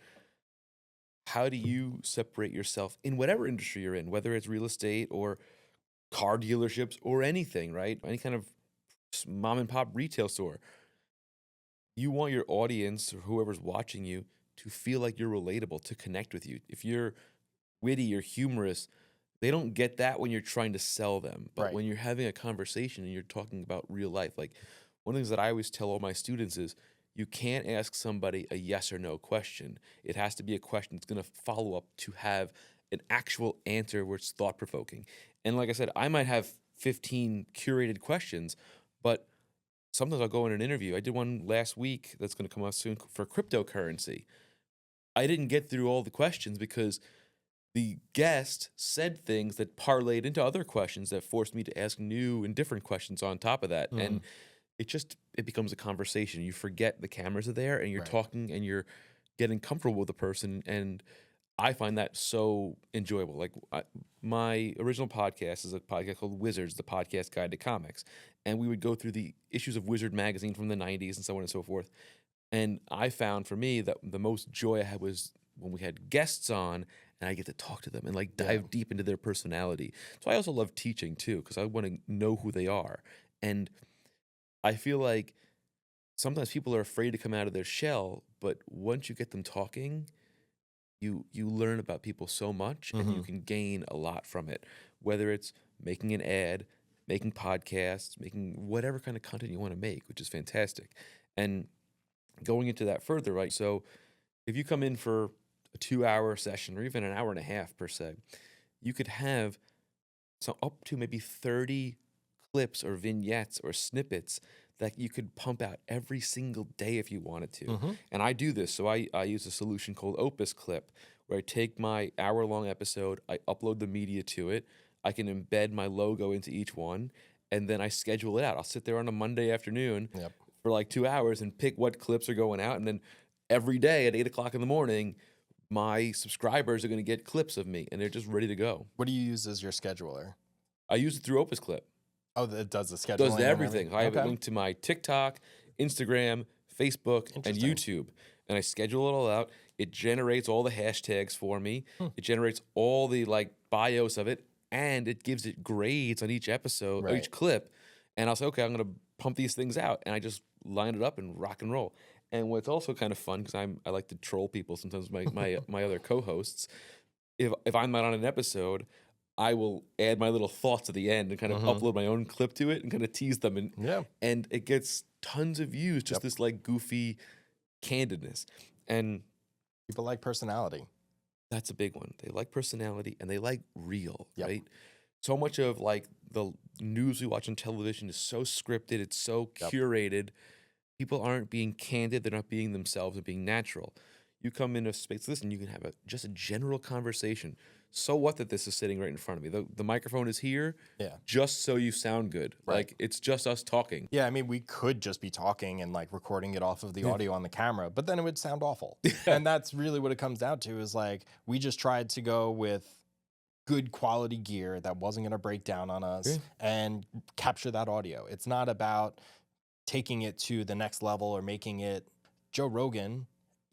How do you separate yourself in whatever industry you're in, whether it's real estate or car dealerships or anything, right? Any kind of mom and pop retail store. You want your audience or whoever's watching you to feel like you're relatable, to connect with you. If you're witty or humorous, they don't get that when you're trying to sell them. But when you're having a conversation and you're talking about real life, like one of the things that I always tell all my students is you can't ask somebody a yes or no question. It has to be a question that's going to follow up to have an actual answer where it's thought-provoking. And like I said, I might have 15 curated questions, but sometimes I'll go in an interview. I did one last week that's going to come out soon for cryptocurrency. I didn't get through all the questions because the guest said things that parlayed into other questions that forced me to ask new and different questions on top of that. And it becomes a conversation. You forget the cameras are there and you're talking and you're getting comfortable with the person. And I find that so enjoyable. Like my original podcast is a podcast called Wizards, the podcast guide to comics. And we would go through the issues of Wizard magazine from the 90s and so on and so forth. And I found for me that the most joy I had was when we had guests on and I get to talk to them and like dive deep into their personality. So I also love teaching too, because I want to know who they are. And I feel like sometimes people are afraid to come out of their shell, but once you get them talking, you learn about people so much and you can gain a lot from it, whether it's making an ad, making podcasts, making whatever kind of content you want to make, which is fantastic. And going into that further, right? So if you come in for a 2-hour session or even an hour and a half per se, you could have up to maybe 30 clips or vignettes or snippets that you could pump out every single day if you wanted to. And I do this. So I use a solution called Opus Clip, where I take my hour-long episode, I upload the media to it, I can embed my logo into each one, and then I schedule it out. I'll sit there on a Monday afternoon for like 2 hours and pick what clips are going out, and then every day at 8 o'clock in the morning, my subscribers are going to get clips of me, and they're just ready to go. what do you use as your scheduler? I use it through Opus Clip. Oh, it does the scheduling. Does everything. I have it linked to my TikTok, Instagram, Facebook, and YouTube. And I schedule it all out. It generates all the hashtags for me. It generates all the like bios of it, and it gives it grades on each episode, or each clip. And I'll say, okay, I'm going to pump these things out, and I just line it up and rock and roll. And what's also kind of fun, because I like to troll people sometimes, my other co-hosts. If I'm not on an episode, I will add my little thoughts at the end and kind of upload my own clip to it and kind of tease them. And it gets tons of views, just this like goofy candidness. And people like personality. That's a big one. They like personality and they like real, right? So much of like the news we watch on television is so scripted. It's so curated. People aren't being candid. They're not being themselves and being natural. You come in a space like this and you can have just a general conversation. So what that this is sitting right in front of me? The microphone is here just so you sound good. Like, it's just us talking. Yeah, I mean, we could just be talking and, like, recording it off of the audio on the camera, but then it would sound awful. And that's really what it comes down to is, like, we just tried to go with good quality gear that wasn't going to break down on us and capture that audio. It's not about taking it to the next level or making it Joe Rogan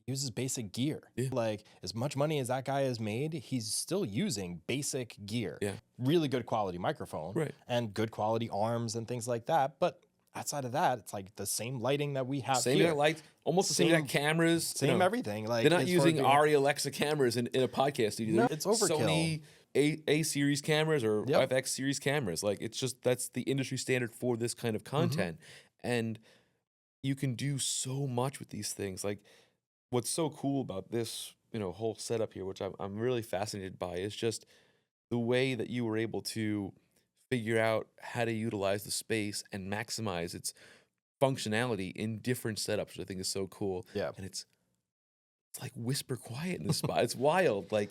uses basic gear. Like, as much money as that guy has made, he's still using basic gear. Really good quality microphone and good quality arms and things like that. But outside of that, it's like the same lighting that we have Same here. lights, almost the same cameras. Same everything. Like, they're not using ARRI Alexa cameras in a podcast studio. No, it's overkill. Sony A-series cameras or FX series cameras. Like, it's just, that's the industry standard for this kind of content. And you can do so much with these things. Like, what's so cool about this, whole setup here, which I'm really fascinated by, is just the way that you were able to figure out how to utilize the space and maximize its functionality in different setups, which I think is so cool. And it's it's like whisper quiet in this spot. It's wild. Like,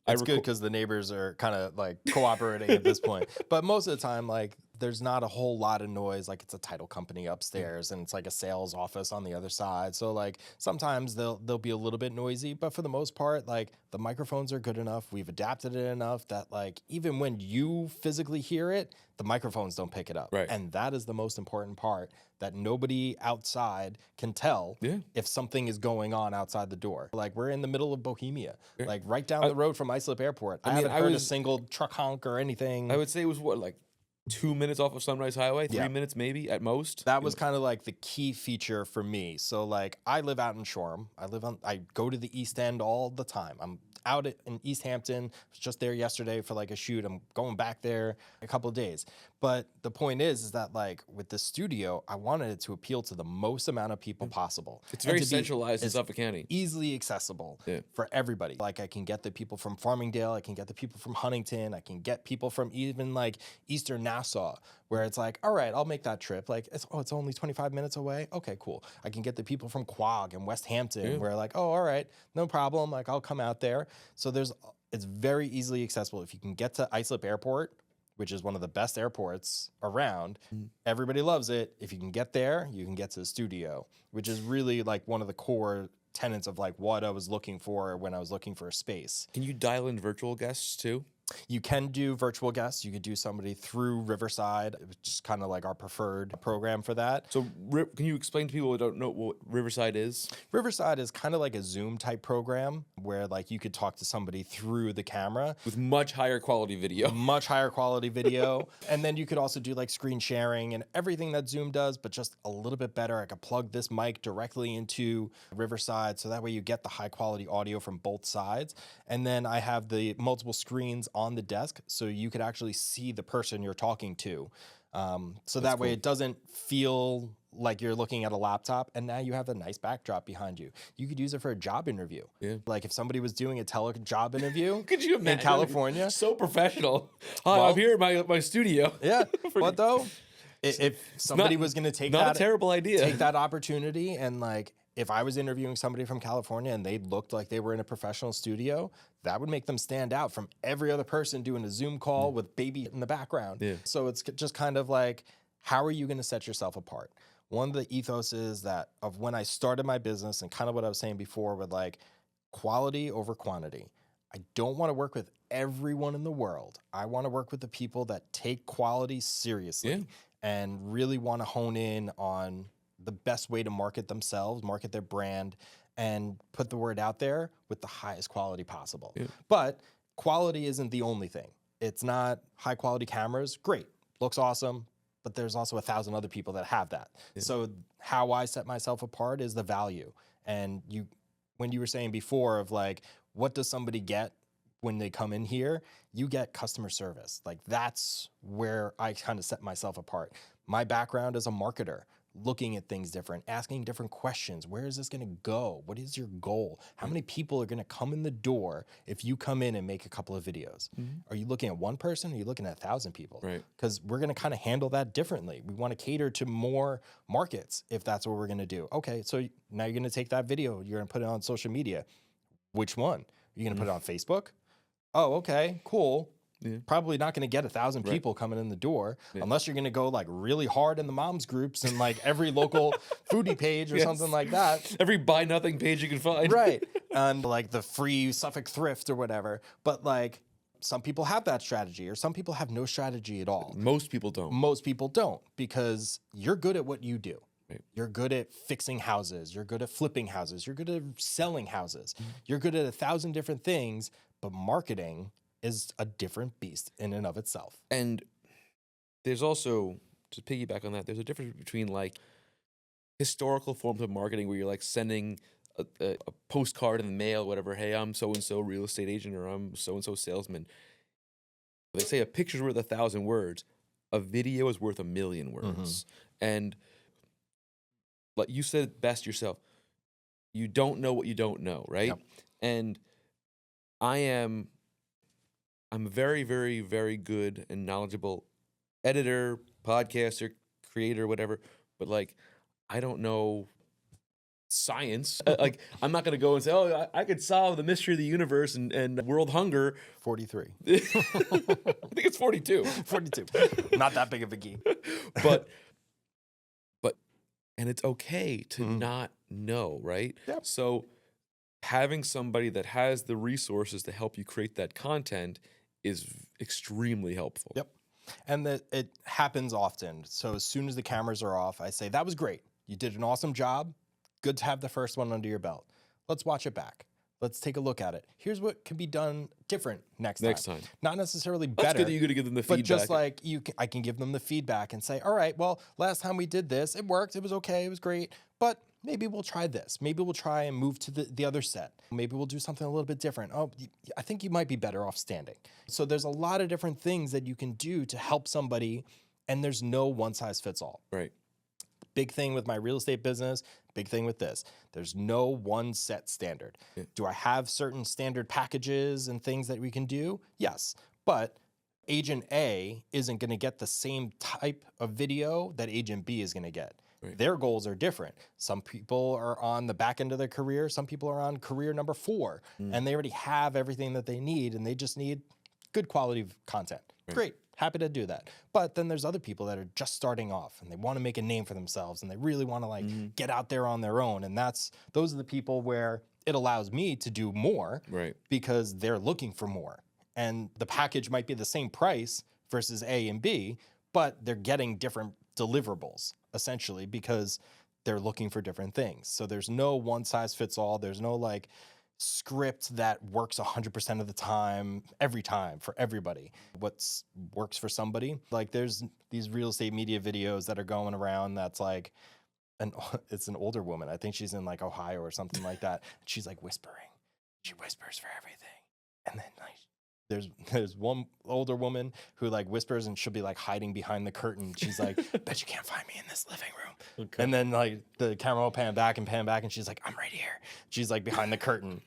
It's good because the neighbors are kind of like cooperating at this point. But most of the time, like there's not a whole lot of noise. Like it's a title company upstairs and it's like a sales office on the other side. So like sometimes they'll be a little bit noisy, but for the most part, like the microphones are good enough. We've adapted it enough that like even when you physically hear it, the microphones don't pick it up. Right. And that is the most important part, that nobody outside can tell if something is going on outside the door. Like we're in the middle of Bohemia, like right down the road from Islip Airport. I haven't heard a single truck honk or anything. I would say it was what, like 2 minutes off of Sunrise Highway, 3 minutes maybe at most. That was kind of like the key feature for me. So like I live out in Shoreham. I go to the East End all the time. I'm out in East Hampton. I was just there yesterday for like a shoot. I'm going back there a couple of days. But the point is that like with the studio, I wanted it to appeal to the most amount of people possible. It's very centralized in Suffolk County. Easily accessible for everybody. Like I can get the people from Farmingdale. I can get the people from Huntington. I can get people from even like Eastern Nassau, where it's like, all right, I'll make that trip. Like, it's only 25 minutes away. Okay, cool. I can get the people from Quogue and West Hampton, where like, oh, all right, no problem. Like, I'll come out there. So it's very easily accessible. If you can get to Islip Airport, which is one of the best airports around, everybody loves it. If you can get there, you can get to the studio, which is really like one of the core tenets of like what I was looking for when I was looking for a space. Can you dial in virtual guests too? You can do virtual guests. You could do somebody through Riverside, which is kind of like our preferred program for that. So can you explain to people who don't know what Riverside is? Riverside is kind of like a Zoom type program where like you could talk to somebody through the camera. With much higher quality video. Much higher quality video. And then you could also do like screen sharing and everything that Zoom does, but just a little bit better. I could plug this mic directly into Riverside, so that way you get the high quality audio from both sides. And then I have the multiple screens on the desk, so you could actually see the person you're talking to. So that way it doesn't feel like you're looking at a laptop, and now you have a nice backdrop behind you. You could use it for a job interview. Yeah. Like if somebody was doing a job interview could you imagine? In California. So professional. Hi, I'm here at my studio. Yeah, but though, if somebody was going to take not a terrible idea. Take that opportunity, and like if I was interviewing somebody from California and they looked like they were in a professional studio, that would make them stand out from every other person doing a Zoom call with baby in the background. Yeah. So it's just kind of like, how are you going to set yourself apart? One of the ethos is that of when I started my business, and kind of what I was saying before with like quality over quantity. I don't want to work with everyone in the world. I want to work with the people that take quality seriously and really want to hone in on the best way to market themselves, market their brand, and put the word out there with the highest quality possible. Yeah. But quality isn't the only thing. It's not high quality cameras. Great, looks awesome, but there's also 1,000 other people that have that. Yeah. So how I set myself apart is the value. And when you were saying before of like, what does somebody get when they come in here? You get customer service. Like that's where I kind of set myself apart. My background as a marketer, looking at things different, asking different questions. Where is this going to go? What is your goal? How many people are going to come in the door if you come in and make a couple of videos? Mm-hmm. Are you looking at one person or are you looking at 1,000 people? Right. Because we're going to kind of handle that differently. We want to cater to more markets if that's what we're going to do. Okay, so now you're going to take that video, you're going to put it on social media. Which one? Are you going to put it on Facebook? Oh, okay, cool. Yeah. Probably not going to get 1,000 people coming in the door unless you're going to go like really hard in the moms groups and like every local foodie page or something like that. Every buy nothing page you can find. Right. And like the free Suffolk thrift or whatever. But like some people have that strategy or some people have no strategy at all. Most people don't. Most people don't, because you're good at what you do. Right. You're good at fixing houses. You're good at flipping houses. You're good at selling houses. Mm-hmm. You're good at 1,000 different things, but marketing is a different beast in and of itself. And there's also, to piggyback on that, there's a difference between like historical forms of marketing where you're like sending a postcard in the mail, whatever. Hey, I'm so-and-so real estate agent, or I'm so-and-so salesman. They say a picture's worth 1,000 words. A video is worth 1,000,000 words. Mm-hmm. And like you said best yourself, you don't know what you don't know, right? Yep. And I'm a very, very, very good and knowledgeable editor, podcaster, creator, whatever. But like, I don't know science. Like, I'm not going to go and say, oh, I could solve the mystery of the universe and world hunger. 43. I think it's 42. 42. Not that big of a geek. But and it's okay to not know, right? Yep. So having somebody that has the resources to help you create that content is extremely helpful. Yep. And that it happens often. So as soon as the cameras are off, I say, that was great. You did an awesome job. Good to have the first one under your belt. Let's watch it back. Let's take a look at it. Here's what can be done different next time. Not necessarily better. That's good that you're going to give them the feedback. But just like I can give them the feedback and say, all right, well, last time we did this, it worked. It was okay. It was great. But maybe we'll try this. Maybe we'll try and move to the other set. Maybe we'll do something a little bit different. Oh, I think you might be better off standing. So there's a lot of different things that you can do to help somebody, and there's no one size fits all. Right. Big thing with my real estate business, big thing with this. There's no one set standard. Yeah. Do I have certain standard packages and things that we can do? Yes. But agent A isn't going to get the same type of video that agent B is going to get. Right. Their goals are different. Some people are on the back end of their career. Some people are on career number 4, and they already have everything that they need, and they just need good quality situation. Right. Great. Happy to do that. But then there's other people that are just starting off and they want to make a name for themselves and they really want to like get out there on their own. And those are the people where it allows me to do more, right? Because they're looking for more. And the package might be the same price versus A and B, but they're getting different deliverables essentially because they're looking for different things. So there's no one size fits all. There's no like script that works 100% of the time, every time for everybody. What works for somebody? Like there's these real estate media videos that are going around that's like, it's an older woman. I think she's in like Ohio or something like that. She's like whispering. She whispers for everything. And then like there's one older woman who like whispers and she'll be like hiding behind the curtain. She's like, bet you can't find me in this living room. Okay. And then like the camera will pan back and she's like, I'm right here. She's like behind the curtain.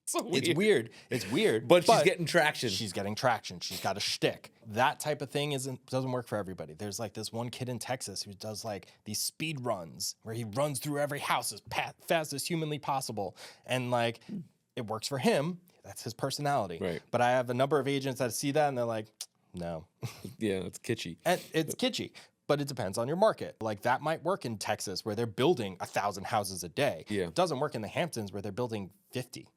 So weird. It's weird. It's weird. But she's getting traction. She's getting traction. She's got a shtick. That type of thing doesn't work for everybody. There's like this one kid in Texas who does like these speed runs where he runs through every house as fast as humanly possible. And like it works for him. That's his personality. Right. But I have a number of agents that see that and they're like, no. Yeah, it's kitschy. And it's kitschy, but it depends on your market. Like that might work in Texas where they're building 1,000 houses a day. Yeah. It doesn't work in the Hamptons where they're building 50.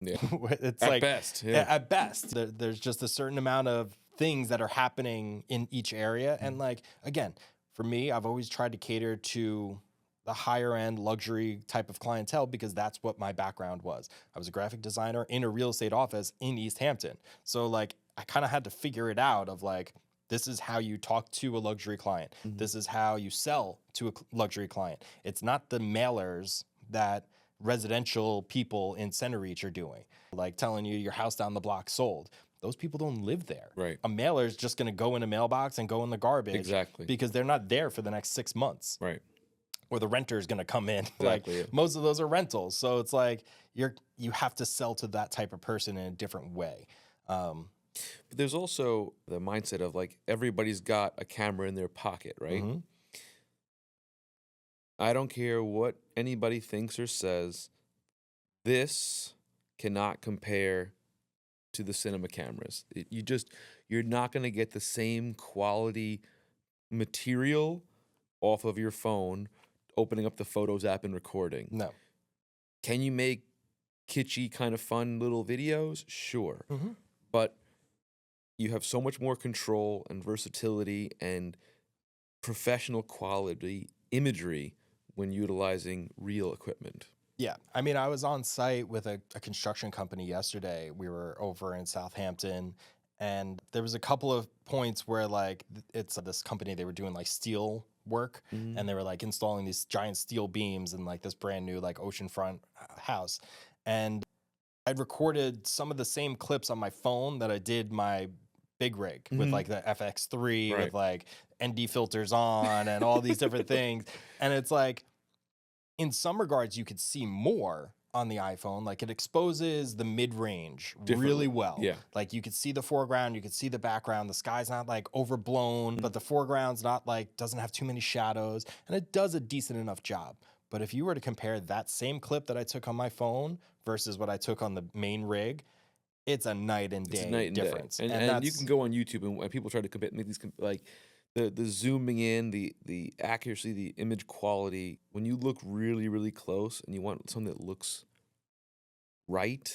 Yeah. It's at like, best. Yeah. At best. There's just a certain amount of things that are happening in each area. And like, again, for me, I've always tried to cater to the higher end luxury type of clientele because that's what my background was. I was a graphic designer in a real estate office in East Hampton. So like I kind of had to figure it out of like, this is how you talk to a luxury client. This is how you sell to a luxury client. It's not the mailers that residential people in Center Reach are doing, like telling you your house down the block sold. Those people don't live there. Right. A mailer is just going to go in a mailbox and go in the garbage. Exactly. Because they're not there for the next 6 months. Right. Or the renter is going to come in. Exactly. Like most of those are rentals. So it's like you have to sell to that type of person in a different way. But there's also the mindset of like everybody's got a camera in their pocket, right? I don't care what anybody thinks or says. This cannot compare to the cinema cameras. You're not going to get the same quality material off of your phone opening up the Photos app and recording. No. Can you make kitschy kind of fun little videos? Sure. But you have so much more control and versatility and professional quality imagery when utilizing real equipment. Yeah. I mean, I was on site with a construction company yesterday. We were over in Southampton, and there was a couple of points where like it's this company, they were doing like steel work and they were like installing these giant steel beams in like this brand new like oceanfront house. And I'd recorded some of the same clips on my phone that I did my big rig with like the FX3 with like ND filters on and all these different things. And it's like, in some regards, you could see more on the iPhone. Like it exposes the mid-range really well. Yeah. Like you could see the foreground, you could see the background. The sky's not like overblown, but the foreground's not like, doesn't have too many shadows. And it does a decent enough job. But if you were to compare that same clip that I took on my phone versus what I took on the main rig, it's a night and day difference. And you can go on YouTube and when people try to make these like the zooming in, the accuracy, the image quality. When you look really, really close and you want something that looks right,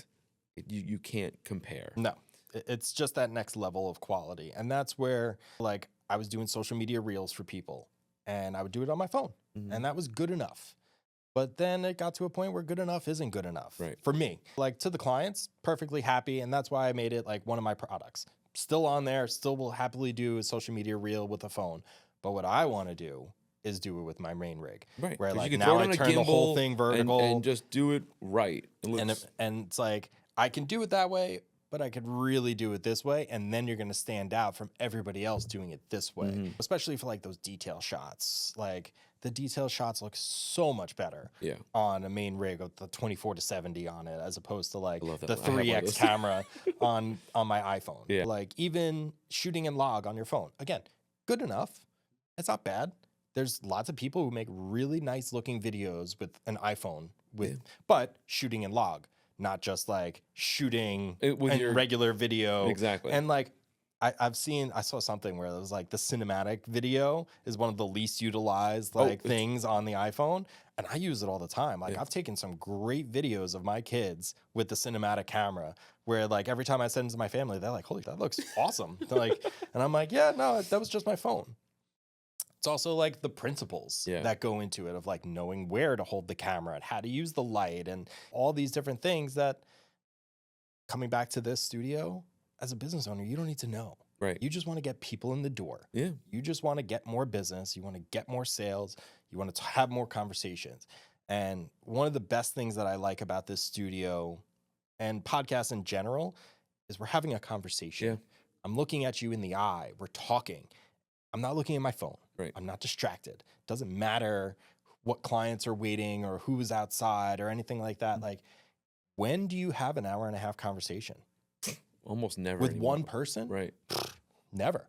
you can't compare. No, it's just that next level of quality. And that's where, like, I was doing social media reels for people and I would do it on my phone and that was good enough. But then it got to a point where good enough isn't good enough for me. Like, to the clients, perfectly happy. And that's why I made it like one of my products. Still on there, still will happily do a social media reel with a phone. But what I want to do is do it with my main rig. Right. Where like you can now throw it I on a turn the whole gimbal thing vertical. and just do it right. And it's like, I can do it that way, but I could really do it this way. And then you're going to stand out from everybody else doing it this way, especially for like those detail shots. Like, the detail shots look so much better on a main rig with the 24-70 on it, as opposed to like the 3x camera on my iPhone. Yeah. Like, even shooting in log on your phone, again, good enough. It's not bad. There's lots of people who make really nice looking videos with an iPhone but shooting in log, not just like shooting with your regular video. Exactly. And like, I saw something where it was like the cinematic video is one of the least utilized things on the iPhone. And I use it all the time. Like, I've taken some great videos of my kids with the cinematic camera where like every time I send it to my family, they're like, holy, that looks awesome. They're like, and I'm like, yeah, no, that was just my phone. It's also like the principles that go into it of like knowing where to hold the camera and how to use the light and all these different things that, coming back to this studio, as a business owner, you don't need to know. Right. You just want to get people in the door. Yeah. You just want to get more business. You want to get more sales. You want to have more conversations. And one of the best things that I like about this studio and podcasts in general is we're having a conversation. Yeah. I'm looking at you in the eye. We're talking. I'm not looking at my phone. Right. I'm not distracted. Doesn't matter what clients are waiting or who's outside or anything like that. Like, when do you have an hour and a half conversation? Almost never with anymore. one person? Right. Never.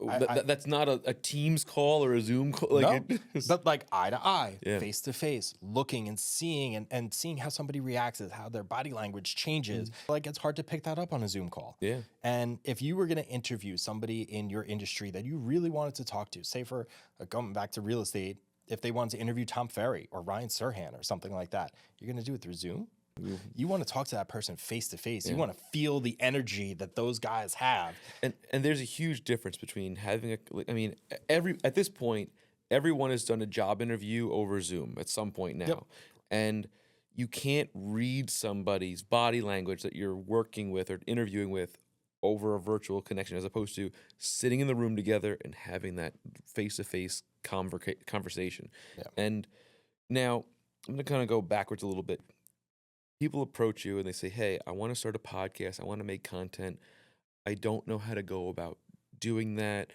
That's not a Teams call or a Zoom call. Like, no, but like eye to eye, face to face, looking and seeing and seeing how somebody reacts, how their body language changes. Like, it's hard to pick that up on a Zoom call. Yeah. And if you were going to interview somebody in your industry that you really wanted to talk to, say for going back to real estate, if they wanted to interview Tom Ferry or Ryan Serhant or something like that, you're going to do it through Zoom? You want to talk to that person face to face. You want to feel the energy that those guys have. And there's a huge difference between having at this point, everyone has done a job interview over Zoom at some point now. Yep. And you can't read somebody's body language that you're working with or interviewing with over a virtual connection, as opposed to sitting in the room together and having that face-to-face conversation. Yeah. And now I'm going to kind of go backwards a little bit. People approach you and they say, hey, I want to start a podcast. I want to make content. I don't know how to go about doing that.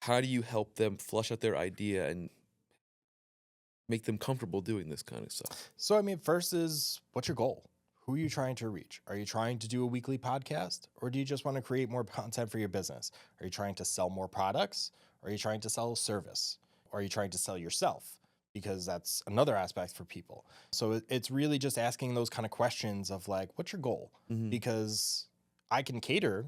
How do you help them flush out their idea and make them comfortable doing this kind of stuff? So, I mean, first is, what's your goal? Who are you trying to reach? Are you trying to do a weekly podcast? Or do you just want to create more content for your business? Are you trying to sell more products? Or are you trying to sell a service? Or are you trying to sell yourself? Because that's another aspect for people. So it's really just asking those kind of questions of like, what's your goal? Because I can cater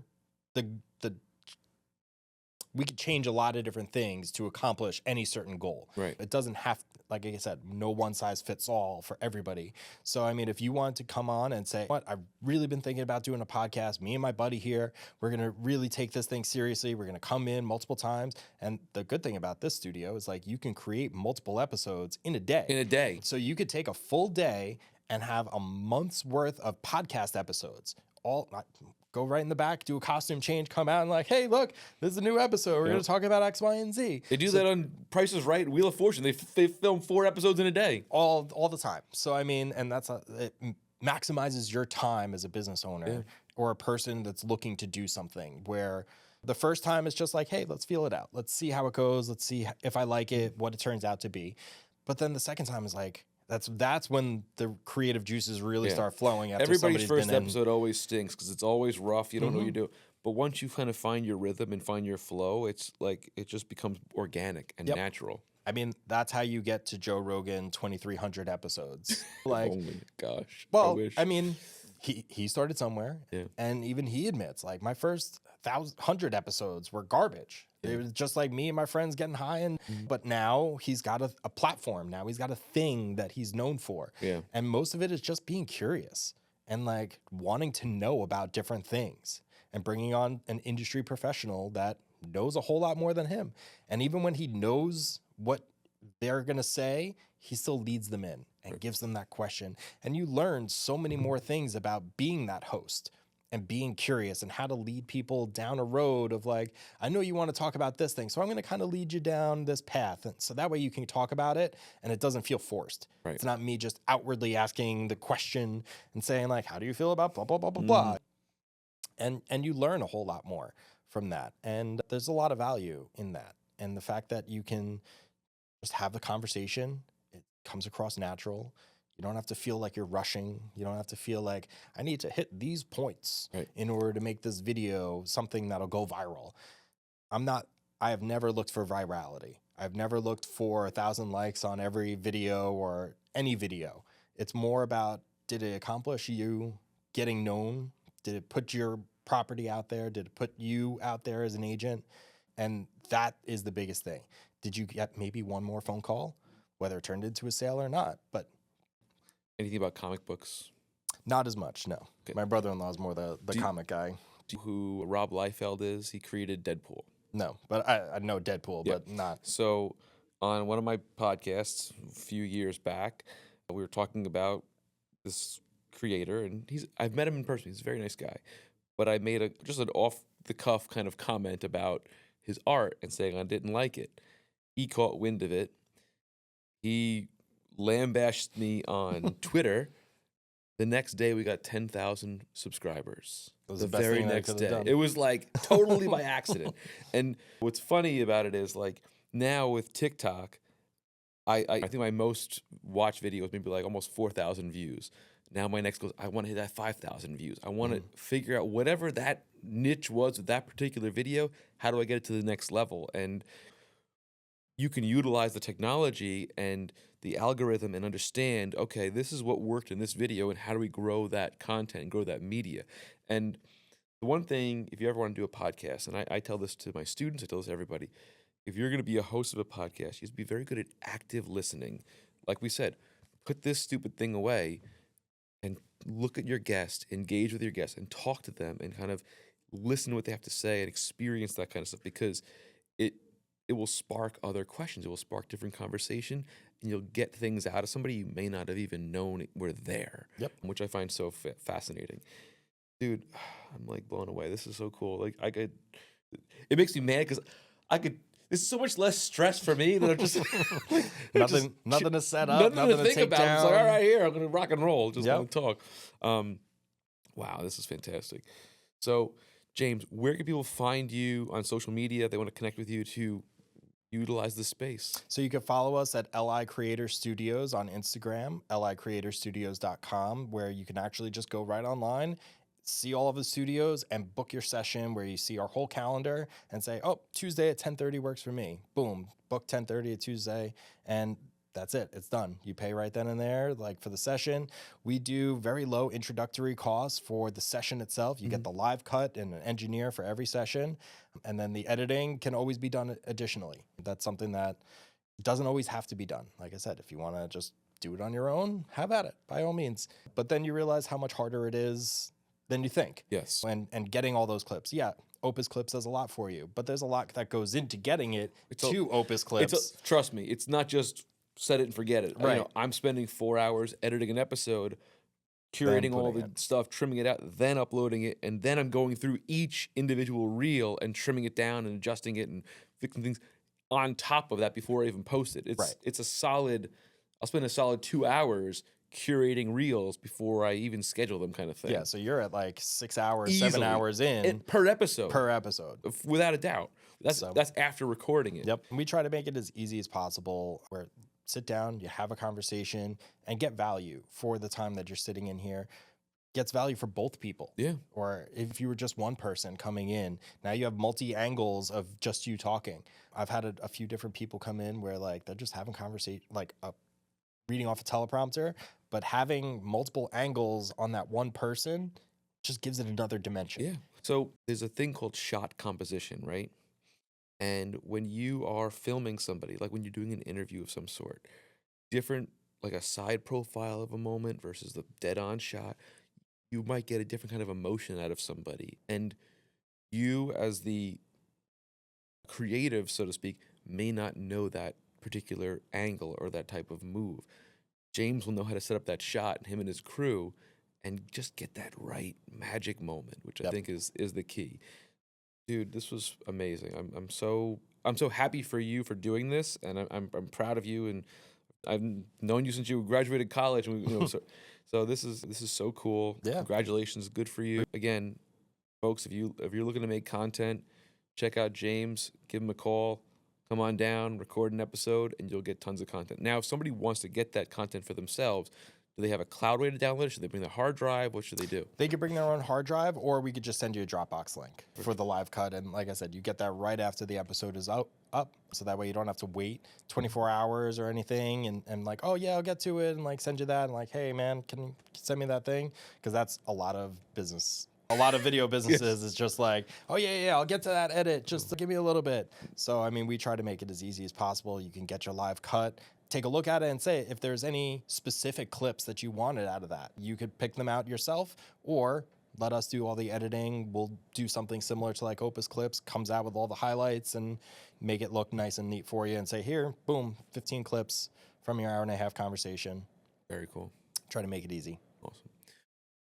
we could change a lot of different things to accomplish any certain goal. Right. It doesn't have, like I said, no one size fits all for everybody. So, I mean, if you want to come on and say, what, I've really been thinking about doing a podcast, me and my buddy here, we're going to really take this thing seriously. We're going to come in multiple times. And the good thing about this studio is like, you can create multiple episodes in a day. In a day. So you could take a full day and have a month's worth of podcast episodes. Go right in the back, do a costume change, come out and like, hey, look, this is a new episode. We're going to talk about X, Y, and Z. They do that on Price is Right, Wheel of Fortune. They film 4 episodes in a day. All the time. So, I mean, and it maximizes your time as a business owner or a person that's looking to do something where the first time it's just like, hey, let's feel it out. Let's see how it goes. Let's see if I like it, what it turns out to be. But then the second time is like, that's when the creative juices really start flowing. After everybody's first episode always stinks because it's always rough. You don't know what you do. But once you kind of find your rhythm and find your flow, it's like it just becomes organic and natural. I mean, that's how you get to Joe Rogan 2,300 episodes. Like, Oh my gosh. I well, wish. I mean, he started somewhere, Yeah. and even he admits, like, my first 1,100 episodes were garbage. Yeah. It was just like me and my friends getting high, and but now he's got a platform. Now he's got a thing that he's known for, Yeah. and most of it is just being curious and like wanting to know about different things and bringing on an industry professional that knows a whole lot more than him. And even when he knows what they're going to say, he still leads them in and gives them that question. And you learn so many more things about being that host and being curious and how to lead people down a road of like, I know you want to talk about this thing, so I'm going to kind of lead you down this path. And so that way you can talk about it and it doesn't feel forced. Right. It's not me just outwardly asking the question and saying like, how do you feel about blah, blah, blah, blah, blah. And you learn a whole lot more from that. And there's a lot of value in that. And the fact that you can just have the conversation, it comes across natural. You don't have to feel like you're rushing. You don't have to feel like I need to hit these points in order to make this video something that'll go viral. I have never looked for virality. I've never looked for 1,000 likes on every video or any video. It's more about, did it accomplish you getting known? Did it put your property out there? Did it put you out there as an agent? And that is the biggest thing. Did you get maybe one more phone call, whether it turned into a sale or not? But Anything about comic books? not as much, no. Okay. My brother-in-law is more the comic guy. Do you know who Rob Liefeld is? He created Deadpool. No, but I know Deadpool, but not. So on one of my podcasts a few years back, we were talking about this creator, and I've met him in person. He's a very nice guy. But I made just an off-the-cuff kind of comment about his art and saying I didn't like it. He caught wind of it. He lambasted me on Twitter. The next day, we got 10,000 subscribers. It was The the best very thing that I next could day. have done. It was like totally by accident. And what's funny about it is like now with TikTok, I think my most watched video was maybe like almost 4,000 views. Now my next goes, I want to hit that 5,000 views. I want to figure out whatever that niche was with that particular video, how do I get it to the next level? And you can utilize the technology and the algorithm and understand, okay, this is what worked in this video and how do we grow that content and grow that media? And the one thing, if you ever want to do a podcast, and I tell this to my students, I tell this to everybody, if you're going to be a host of a podcast, you have to be very good at active listening. Like we said, put this stupid thing away and look at your guest, engage with your guest, and talk to them and kind of listen to what they have to say and experience that kind of stuff because it will spark other questions. It will spark different conversation, and you'll get things out of somebody you may not have even known were there, which I find so fascinating. Dude, I'm like blown away. This is so cool. Like it makes me mad because this is so much less stress for me than I'm just like, nothing to set up, nothing to think take about. down. I'm just like, all right, here, I'm going to rock and roll. Just want to talk. Wow, this is fantastic. So, James, where can people find you on social media if they want to connect with you to utilize this space? So you can follow us at LI Creator Studios on Instagram, LICreatorstudios.com, where you can actually just go right online, see all of the studios, and book your session where you see our whole calendar and say, oh, Tuesday at 10:30 works for me. Boom, book 10:30 at Tuesday, and that's it. It's done. You pay right then and there, like for the session. We do very low introductory costs for the session itself. You get the live cut and an engineer for every session. And then the editing can always be done additionally. That's something that doesn't always have to be done. Like I said, if you want to just do it on your own, have at it, by all means. But then you realize how much harder it is than you think. Yes. And getting all those clips. Yeah, Opus Clips does a lot for you, but there's a lot that goes into getting it to Opus Clips. Trust me, it's not just set it and forget it. Right. I'm spending 4 hours editing an episode, curating all the stuff, trimming it out, then uploading it, and then I'm going through each individual reel and trimming it down and adjusting it and fixing things on top of that before I even post it. It's a solid, I'll spend a solid 2 hours curating reels before I even schedule them kind of thing. Yeah, so you're at like 6 hours, Easily. 7 hours in. Per episode. Per episode. Without a doubt. That's after recording it. Yep. And we try to make it as easy as possible where sit down, you have a conversation, and get value for the time that you're sitting in here. gets value for both people. Yeah. Or if you were just one person coming in, now you have multi angles of just you talking. I've had a few different people come in where like they're just having conversation, like reading off a teleprompter, but having multiple angles on that one person just gives it another dimension. Yeah. So there's a thing called shot composition, right? And when you are filming somebody, like when you're doing an interview of some sort, different, like a side profile of a moment versus the dead on shot, you might get a different kind of emotion out of somebody. And you, as the creative, so to speak, may not know that particular angle or that type of move. James will know how to set up that shot, him and his crew, and just get that right magic moment, which I think is the key. Dude, this was amazing. I'm so happy for you for doing this, and I'm proud of you. And I've known you since you graduated college, and so this is so cool. Yeah. Congratulations, good for you. Again, folks, if you're looking to make content, check out James. Give him a call. Come on down, record an episode, and you'll get tons of content. Now, if somebody wants to get that content for themselves, do they have a cloud way to download it? Should they bring their hard drive? What should they do? They could bring their own hard drive, or we could just send you a Dropbox link for the live cut. And like I said, you get that right after the episode is up. So that way you don't have to wait 24 hours or anything and like, oh yeah, I'll get to it and like send you that and like, hey man, can you send me that thing? Because that's a lot of business. A lot of video businesses is just like, oh yeah, I'll get to that edit. Just give me a little bit. So, I mean, we try to make it as easy as possible. You can get your live cut, take a look at it and say if there's any specific clips that you wanted out of that. You could pick them out yourself or let us do all the editing. We'll do something similar to like Opus Clips, comes out with all the highlights and make it look nice and neat for you and say, here, boom, 15 clips from your hour and a half conversation. Very cool. Try to make it easy. Awesome.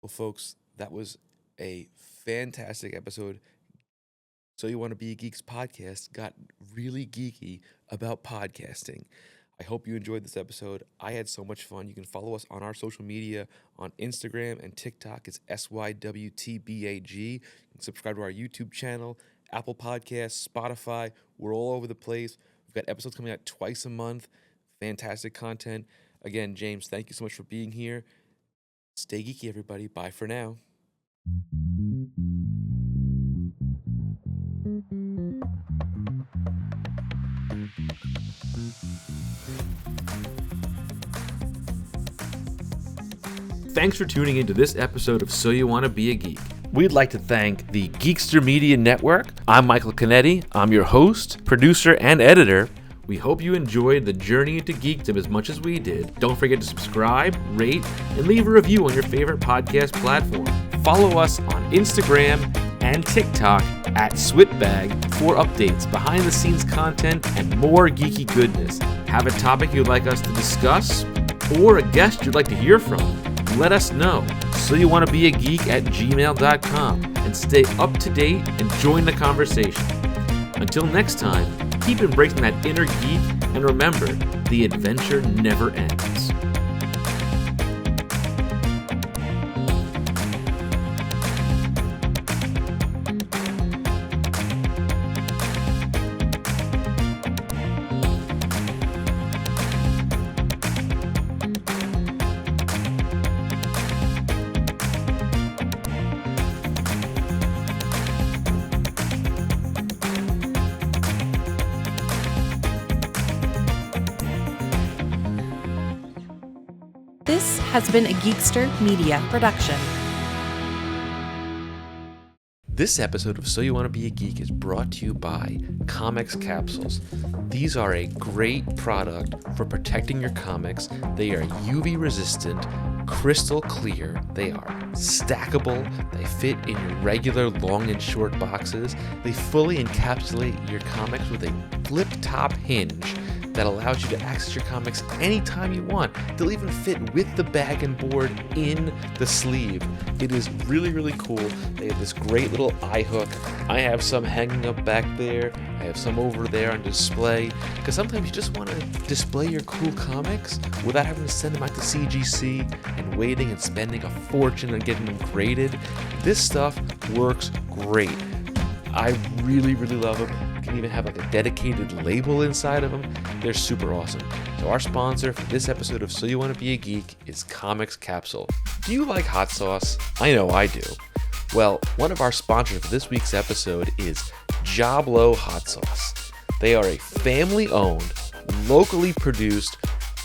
Well, folks, that was a fantastic episode. So You Want to Be a Geek's podcast got really geeky about podcasting. I hope you enjoyed this episode. I had so much fun. You can follow us on our social media on Instagram and TikTok. It's SYWTBAG. You can subscribe to our YouTube channel, Apple Podcasts, Spotify. We're all over the place. We've got episodes coming out twice a month. Fantastic content. Again, James, thank you so much for being here. Stay geeky, everybody. Bye for now. Thanks for tuning into this episode of So You Want to Be a Geek. We'd like to thank the Geekster Media Network. I'm Michael Canetti. I'm your host, producer, and editor. We hope you enjoyed the journey into geekdom as much as we did. Don't forget to subscribe, rate, and leave a review on your favorite podcast platform. Follow us on Instagram and TikTok at SYWTBAG for updates, behind-the-scenes content, and more geeky goodness. Have a topic you'd like us to discuss or a guest you'd like to hear from? Let us know. So You Want to Be a Geek at gmail.com and stay up to date and join the conversation. Until next time, keep embracing that inner geek and remember, the adventure never ends. This has been a Geekster Media production. This episode of So You Want to Be a Geek is brought to you by Comics Capsules. These are a great product for protecting your comics. They are UV resistant, crystal clear. They are stackable. They fit in your regular long and short boxes. They fully encapsulate your comics with a flip top hinge that allows you to access your comics anytime you want. They'll even fit with the bag and board in the sleeve. It is really, really cool. They have this great little eye hook. I have some hanging up back there. I have some over there on display. Because sometimes you just want to display your cool comics without having to send them out to CGC and waiting and spending a fortune on getting them graded. This stuff works great. I really, really love them. can even have like a dedicated label inside of them. They're super awesome. So our sponsor for this episode of So You Want to Be a Geek is Comics Capsule. Do you like hot sauce? I know I do. Well, one of our sponsors for this week's episode is Jablo Hot Sauce. They are a family-owned, locally produced,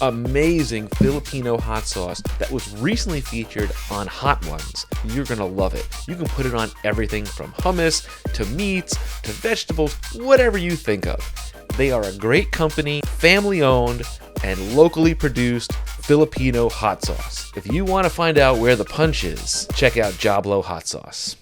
amazing Filipino hot sauce that was recently featured on Hot Ones. You're gonna love it. You can put it on everything from hummus to meats to vegetables, whatever you think of. They are a great company, family-owned, and locally produced Filipino hot sauce. If you want to find out where the punch is, check out Jablo Hot Sauce.